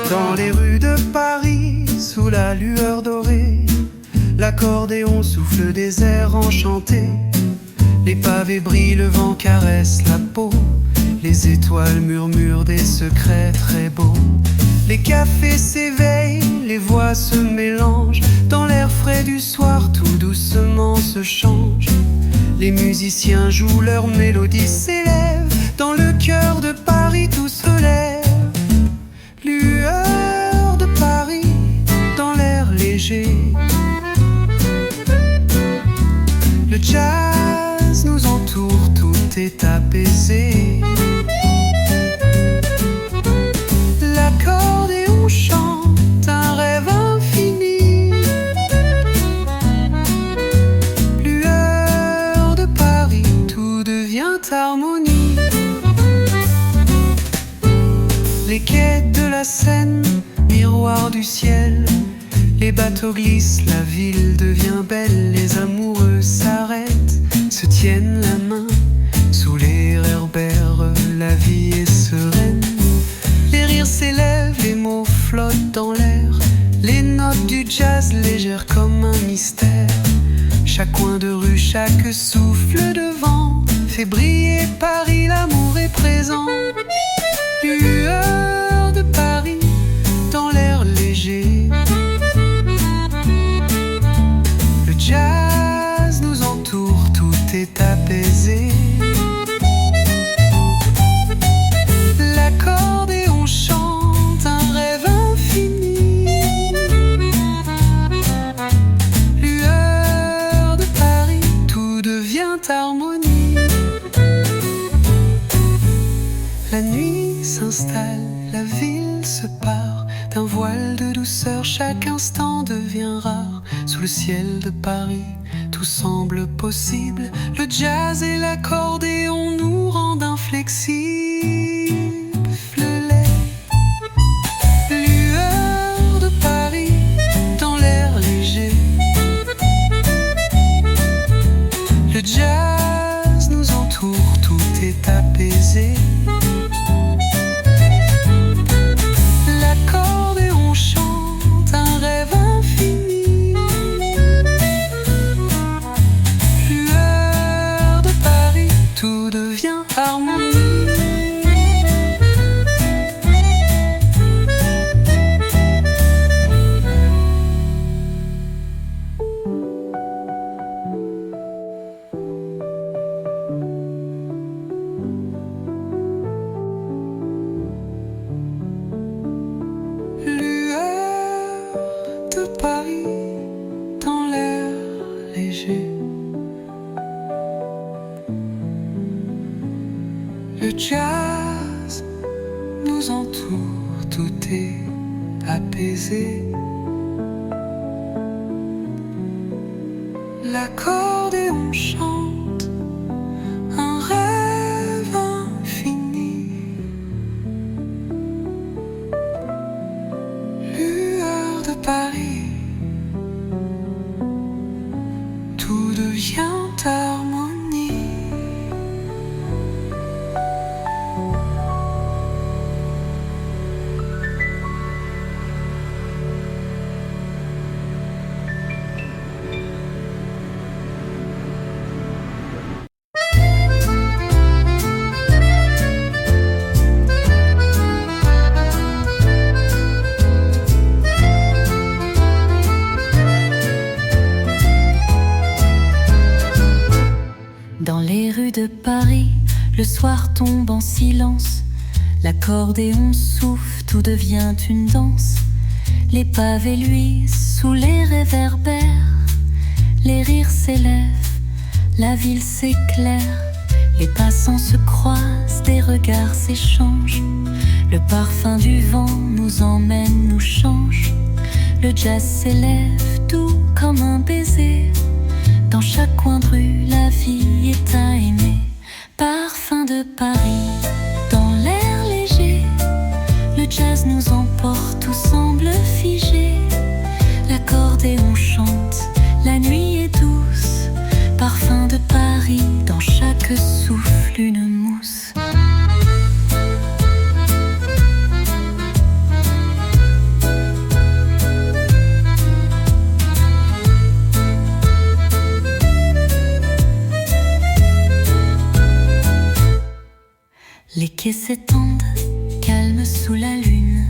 S2: Dans les rues de Paris, sous la lueur dorée, l'accordéon souffle des airs enchantés. Les pavés brillent, le vent caresse la peau. Les étoiles murmurent des secrets très beaux. Les cafés s'éveillent, les voix se mélangent. Dans l'air frais du soir, tout doucement se change. Les musiciens jouent, leur mélodie s'élève. Dans le cœur de Paris, tout se lève. Lueur de Paris, dans l'air léger. Le jazz nous entoure, tout est apaisé. L'accordéon chante un rêve infini. Lueur de Paris, tout devient harmonie. Les quais de la Seine, miroir du ciel. Les bateaux glissent, la ville devient belle. Les amoureux s'arrêtent, se tiennent la main. Sous les réverbères, la vie est sereine. Les rires s'élèvent, les mots flottent dans l'air. Les notes du jazz légères comme un mystère. Chaque coin de rue, chaque souffle de vent fait briller Paris, l'amour est présent. Lueur de Paris, dans l'air léger. Le jazz nous entoure, tout est apaisé. L'accordéon chante un rêve infini. Lueur de Paris, tout devient harmonie. La nuit s'installe, la ville se part. D'un voile de douceur, chaque instant devient rare. Sous le ciel de Paris, tout semble possible. Le jazz et l'accordéon nous rendent inflexibles. Lueur de Paris, dans l'air léger. Le jazz nous entoure, tout est apaisé. devient harmonie. Le jazz nous entoure, tout est apaisé. L'accordéon chante un rêve infini. Lueur de Paris, tout devient harmonie.
S1: Dans les rues de Paris, le soir tombe en silence. L'accordéon souffle, tout devient une danse. Les pavés luisent sous les réverbères. Les rires s'élèvent, la ville s'éclaire. Les passants se croisent, des regards s'échangent. Le parfum du vent nous emmène, nous change. Le jazz s'élève, doux comme un baiser. Dans chaque coin de rue, la vie est à aimer. Parfum de Paris, dans l'air léger. Le jazz nous emporte, tout semble figé. L'accordéon chante, la nuit est douce. Parfum de Paris, dans chaque souffle une mousse. Les quais s'étendent, calmes sous la lune.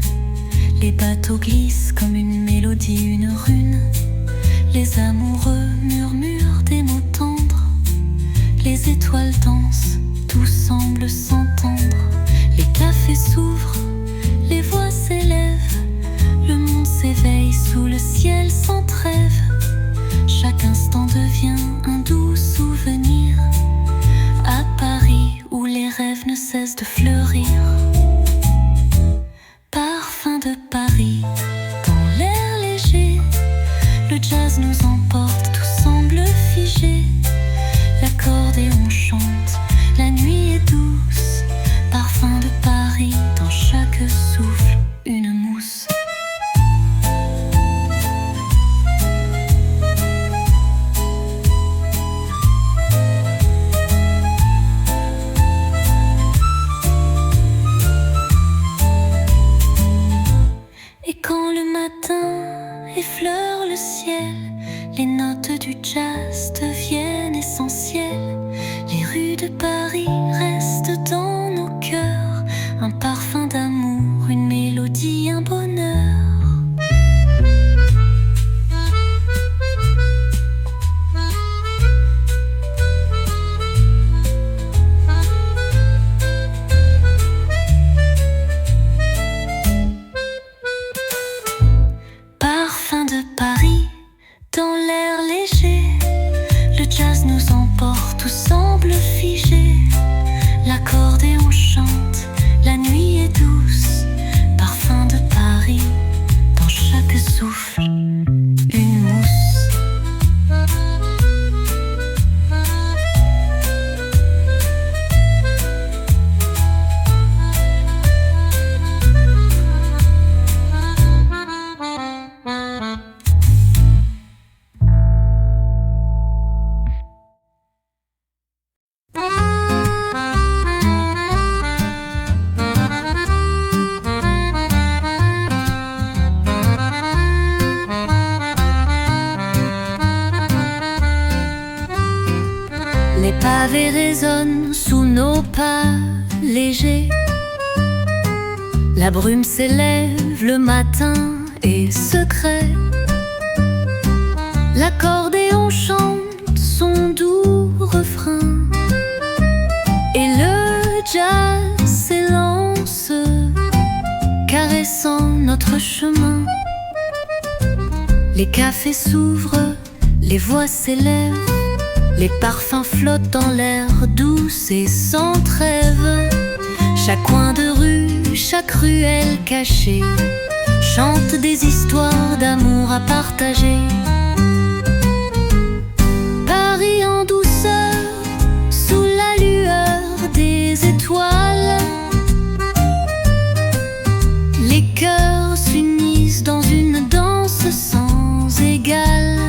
S1: Les bateaux glissent comme une mélodie, une rune. Les amoureux murmurent des mots tendres. Les étoiles dansent, tout semble s'entendre. Les cafés s'ouvrent, les voix s'élèvent. Le monde s'éveille sous le ciel sans trêve. Chaque instant devient un doux souvenir. À Paris où les rêves ne cessent de fleurir. Parfum de Paris, dans l'air léger. Le jazz nous emporte, tout semble figé. L'accordéon chante, la nuit est douce. Parfum de Paris, dans chaque souffle, une mousse. Effleure le ciel, les notes du jazz deviennent essentielles. Les rues de Paris restent dans nos cœurs. Un parfum d'amour, une mélodie, un bonheur. Parfum de Paris, dans l'air léger. Le jazz nous emporte, tout semble figé. L'accordéon chante, la nuit est douce. Parfum de Paris, dans chaque souffle, une mousse. Les pavés résonnent sous nos
S3: pas léger. La brume s'élève le matin et secret. L'accordéon chante son doux refrain et le jazz s'élance, caressant notre chemin. Les cafés s'ouvrent, les voix s'élèvent, les parfums flottent dans l'air douce et sans trêve. Chaque coin de rue, chaque ruelle cachée chante des histoires d'amour à partager. Paris en douceur, sous la lueur des étoiles, les cœurs s'unissent dans une danse sans égale.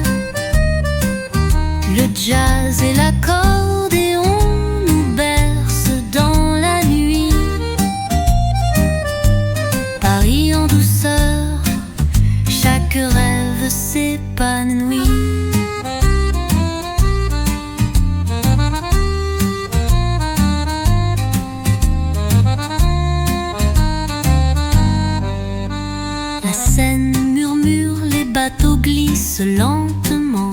S3: Le jazz et l'accordéon nous bercent dans la nuit. Paris en douceur, chaque rêve s'épanouit. La Seine murmure, les bateaux glissent lentement.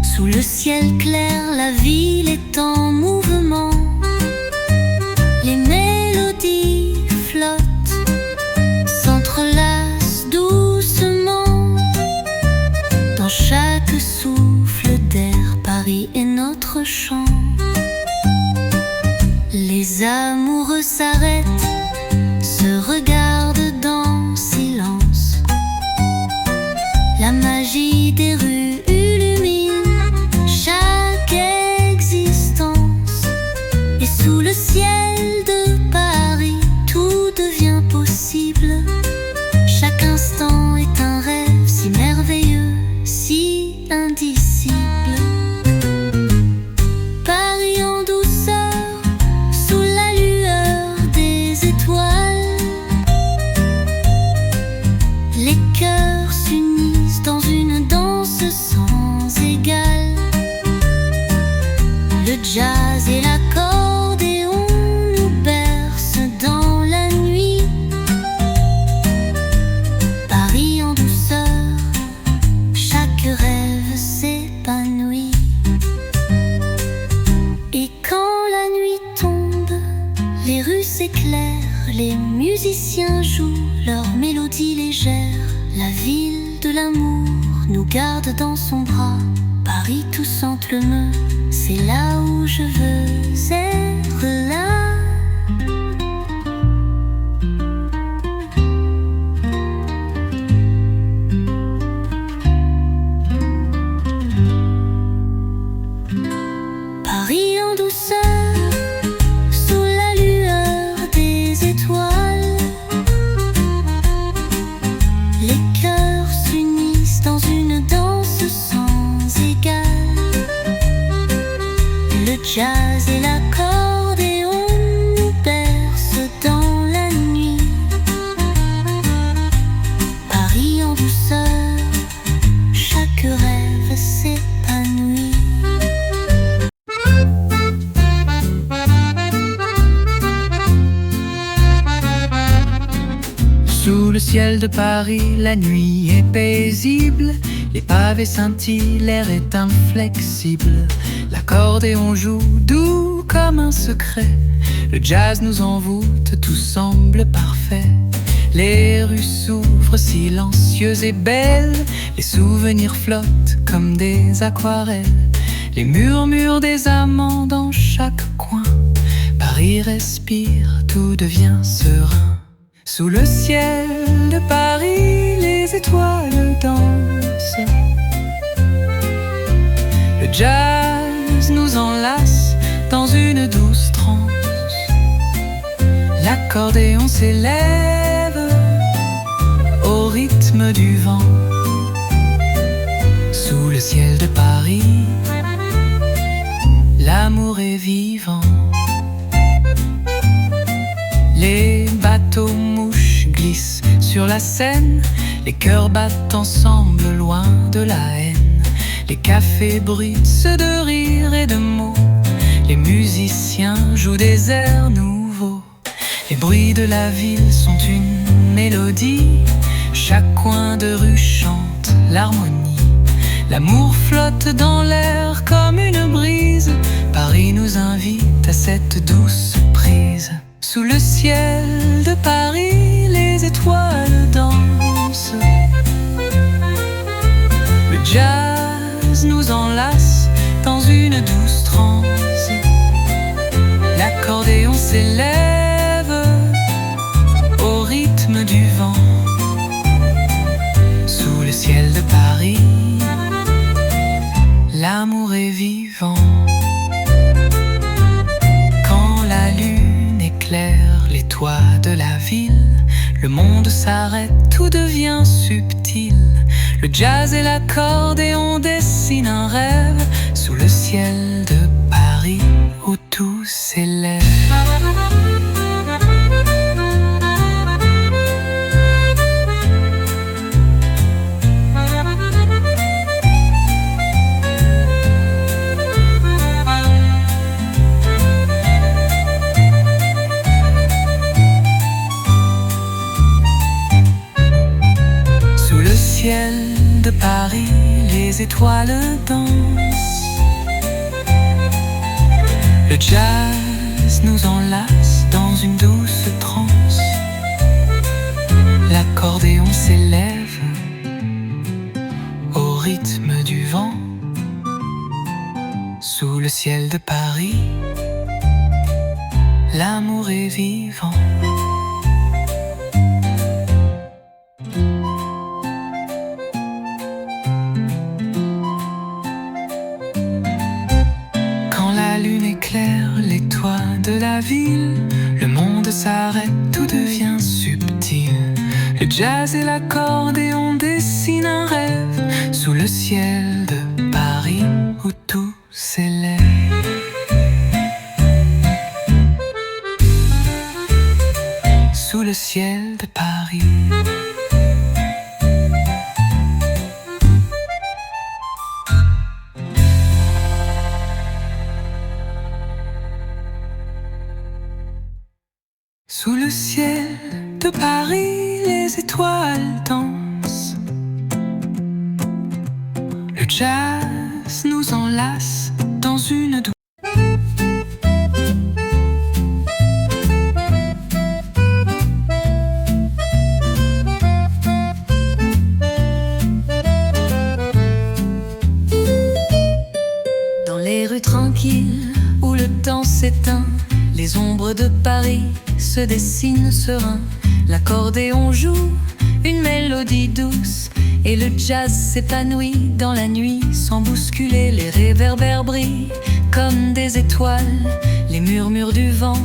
S3: Sous le ciel clair, la ville est en mouvement. Les mélodies flottent, s'entrelacent doucement. Dans chaque souffle d'air, Paris est notre chant. Les amoureux s'arrêtent, se regardent dans silence. La magie des rues illumine chaque existence. Et sous le ciel de Paris, tout devient possible. Chaque instant est un rêve si merveilleux, si indicible. Paris en douceur, sous la lueur des étoiles, les cœurs s'unissent dans une danse sans égale. Le jazz et l'accordéon nous bercent dans la nuit. Paris en douceur, chaque rêve s'épanouit. Et quand la nuit tombe, les rues s'éclairent, les musiciens jouent leur mélodie légère. La ville de l'amour nous garde dans son bras. Paris tout s'entremeut, c'est là où je veux être là. Paris en douceur, sous la lueur des étoiles, les cœurs s'unissent dans une danse sans égale. Le jazz et l'accordéon nous bercent dans la nuit. Paris en douceur, chaque rêve s'épanouit.
S4: Sous le ciel de Paris, la nuit est paisible. Les pavés scintillent, l'air est inflexible. L'accordéon joue doux comme un secret. Le jazz nous envoûte, tout semble parfait. Les rues s'ouvrent silencieuses et belles. Les souvenirs flottent comme des aquarelles. Les murmures des amants dans chaque coin. Paris respire, tout devient serein. Sous le ciel de Paris, les étoiles dansent. Le jazz nous enlace dans une douce transe. L'accordéon s'élève au rythme du vent. Sous le ciel de Paris, l'amour est vivant. Les bateaux mouches glissent sur la Seine. Les cœurs battent ensemble loin de la haine. Les cafés bruissent de rires et de mots.
S2: Les musiciens jouent des airs nouveaux. Les bruits de la ville sont une mélodie. Chaque coin de rue chante l'harmonie. L'amour flotte dans l'air comme une brise. Paris nous invite à cette douce prise. Sous le ciel de Paris, les étoiles dansent. Le jazz nous enlace dans une douce transe. L'accordéon s'élève au rythme du vent. Sous le ciel de Paris, l'amour est vivant. Quand la lune éclaire les toits de la ville, le monde s'arrête, tout devient subtil. Le jazz et l'accordéon dessinent un rêve sous le ciel de Paris où tout s'élève. Sous le ciel de Paris, les étoiles dansent. Le jazz nous enlace dans une douce transe. L'accordéon s'élève au rythme du vent. Sous le ciel de Paris, l'amour est vivant. Les toits de la ville, le monde s'arrête, tout devient subtil. Le jazz et l'accordéon dessinent un rêve sous le ciel de Paris où tout s'élève. Sous le ciel de Paris. Sous le ciel de Paris, les étoiles dansent. Le jazz nous enlace dans une douce.
S1: Dans les rues tranquilles où le temps s'éteint, les ombres de Paris se dessinent serein. L'accordéon joue une mélodie douce et le jazz s'épanouit dans la nuit sans bousculer. Les réverbères brillent comme des étoiles. Les murmures du vent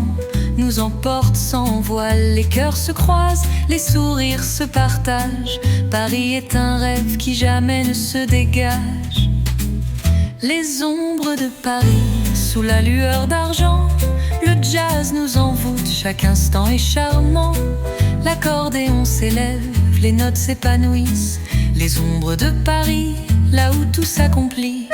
S1: nous emportent sans voile. Les cœurs se croisent, les sourires se partagent. Paris est un rêve qui jamais ne se dégage. Les ombres de Paris sous la lueur d'argent, le jazz nous envoûte, chaque instant est charmant. L'accordéon s'élève, les notes s'épanouissent. Les ombres de Paris, là où tout s'accomplit.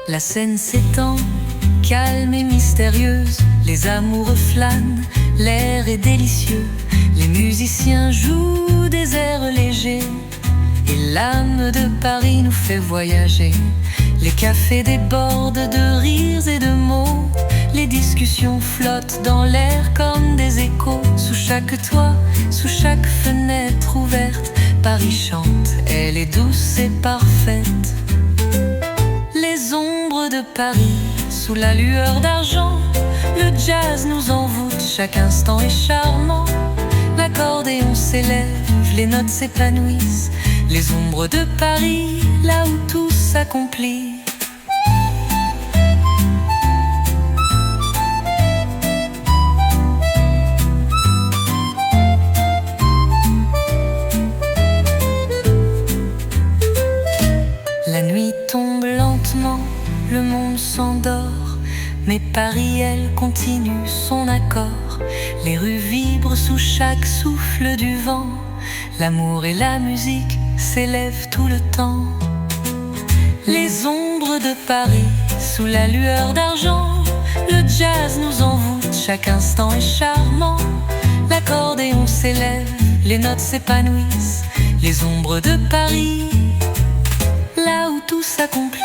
S1: La scène s'étend, calme et mystérieuse. Les amoureux flânent, l'air est délicieux. Les musiciens jouent des airs légers et l'âme de Paris nous fait voyager. Les cafés débordent de rires et de mots. Les discussions flottent dans l'air comme des échos. Sous chaque toit, sous chaque fenêtre ouverte, Paris chante, elle est douce et parfaite. Les ombres de Paris sous la lueur d'argent, le jazz nous envoûte, chaque instant est charmant. L'accordéon s'élève, les notes s'épanouissent. Les ombres de Paris, là où tout s'accomplit. La nuit tombe lentement, le monde s'endort. Mais Paris, elle continue son accord. Les rues vibrent sous chaque souffle du vent. L'amour et la musique s'élèvent tout le temps. Les ombres de Paris, sous la lueur d'argent, le jazz nous envoûte, chaque instant est charmant. L'accordéon s'élève, les notes s'épanouissent. Les ombres de Paris, là où tout s'accomplit.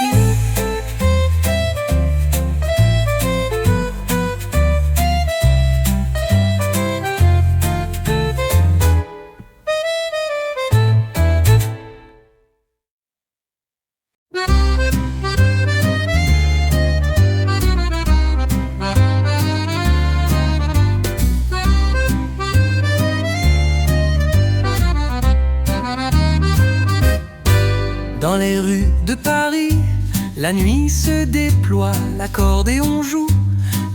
S2: Dans les rues de Paris, la nuit se déploie, l'accordéon joue,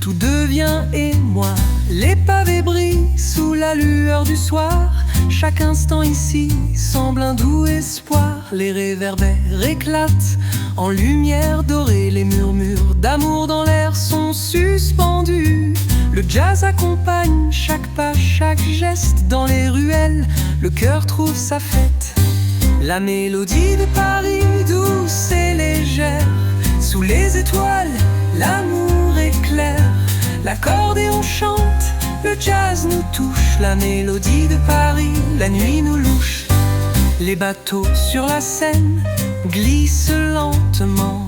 S2: tout devient émoi. Les pavés brillent sous la lueur du soir. Chaque instant ici semble un doux espoir. Les réverbères éclatent en lumière dorée. Les murmures d'amour dans l'air sont suspendus. Le jazz accompagne chaque pas, chaque geste. Dans les ruelles, le cœur trouve sa fête. La mélodie de Paris, douce et légère, sous les étoiles, l'amour éclaire. L'accordéon chante, le jazz nous touche. La mélodie de Paris, la nuit nous louche. Les bateaux sur la Seine glissent lentement.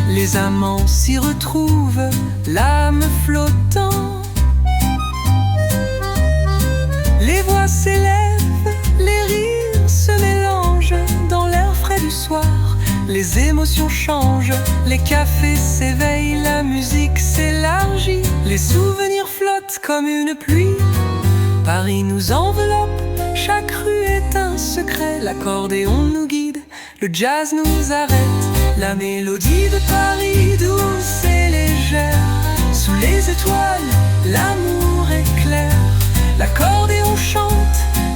S2: Les amants s'y retrouvent, l'âme flottant. Les voix s'élèvent, les rires se mélangent dans l'air frais du soir. Les émotions changent, les cafés s'éveillent, la musique s'élargit. Les souvenirs flottent comme une pluie. Paris nous enveloppe, chaque rue est un secret. L'accordéon nous guide, le jazz nous arrête. La mélodie de Paris, douce et légère, sous les étoiles, l'amour éclaire. L'accordéon chante,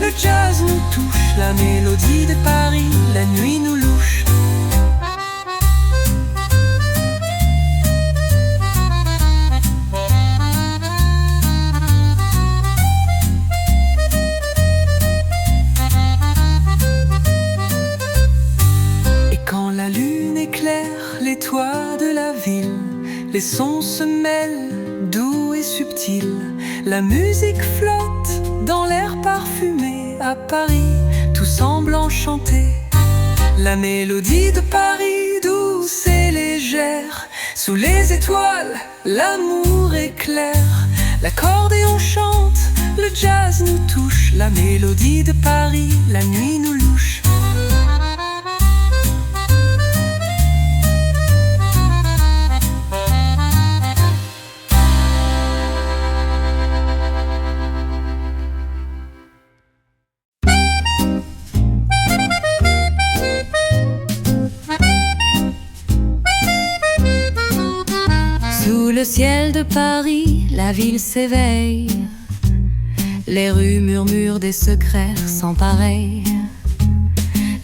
S2: le jazz nous touche. La mélodie de Paris, la nuit nous louche. Et quand la lune éclaire les toits de la ville, les sons se mêlent, doux et subtils. La musique flotte dans l'air parfumé. À Paris, tout semble enchanté. La mélodie de Paris, douce et légère, sous les étoiles, l'amour éclaire. L'accordéon chante, le jazz nous touche. La mélodie de Paris, la nuit nous louche.
S1: Sous le ciel de Paris, la ville s'éveille. Les rues murmurent des secrets sans pareil.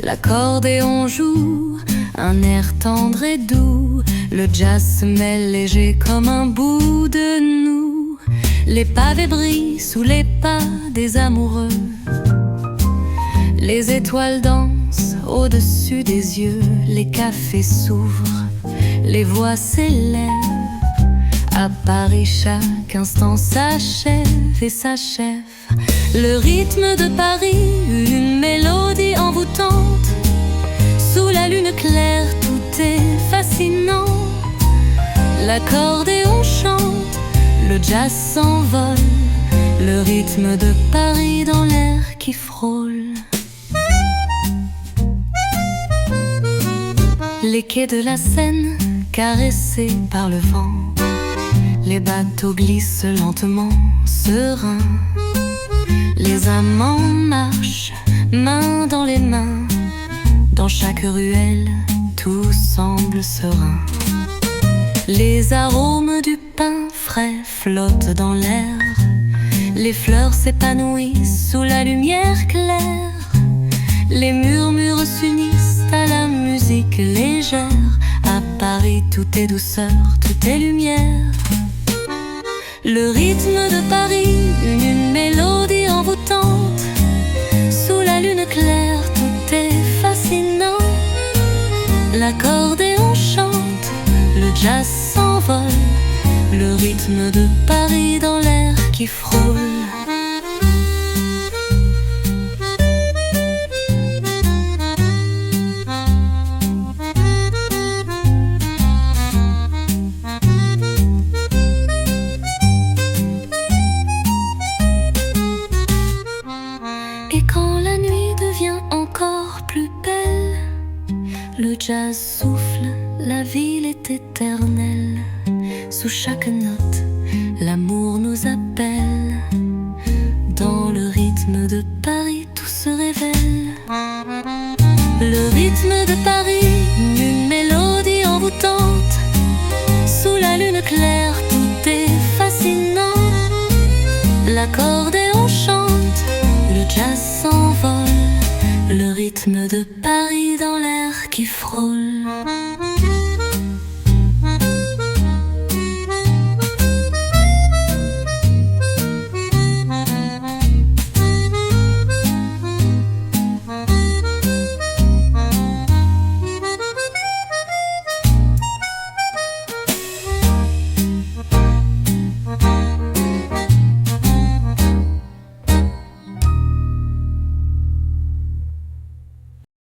S1: L'accordéon joue un air tendre et doux. Le jazz se mêle léger comme un bout de nous. Les pavés brillent sous les pas des amoureux. Les étoiles dansent au-dessus des yeux. Les cafés s'ouvrent, les voix s'élèvent. À Paris, chaque instant s'achève et s'achève. Le rythme de Paris, une mélodie envoûtante. Sous la lune claire, tout est fascinant. L'accordéon chante, le jazz s'envole. Le rythme de Paris dans l'air qui frôle. Les quais de la Seine, caressés par le vent. Les bateaux glissent lentement, sereins. Les amants marchent, main dans les mains. Dans chaque ruelle, tout semble serein. Les arômes du pain frais flottent dans l'air. Les fleurs s'épanouissent sous la lumière claire. Les murmures s'unissent à la musique légère. À Paris, tout est douceur, tout est lumière. Le rythme de Paris, une mélodie envoûtante. Sous la lune claire, tout est fascinant. L'accordéon chante, le jazz s'envole. Le rythme de Paris dans l'air qui frôle. Et quand la nuit devient encore plus belle, le jazz souffle, la ville est éternelle. Sous chaque note, l'amour nous appelle. Dans le rythme de Paris, tout se révèle. Le rythme de Paris, une mélodie envoûtante. Sous la lune claire, tout est fascinant. L'accordéon chante, le jazz s'envole. Le rythme de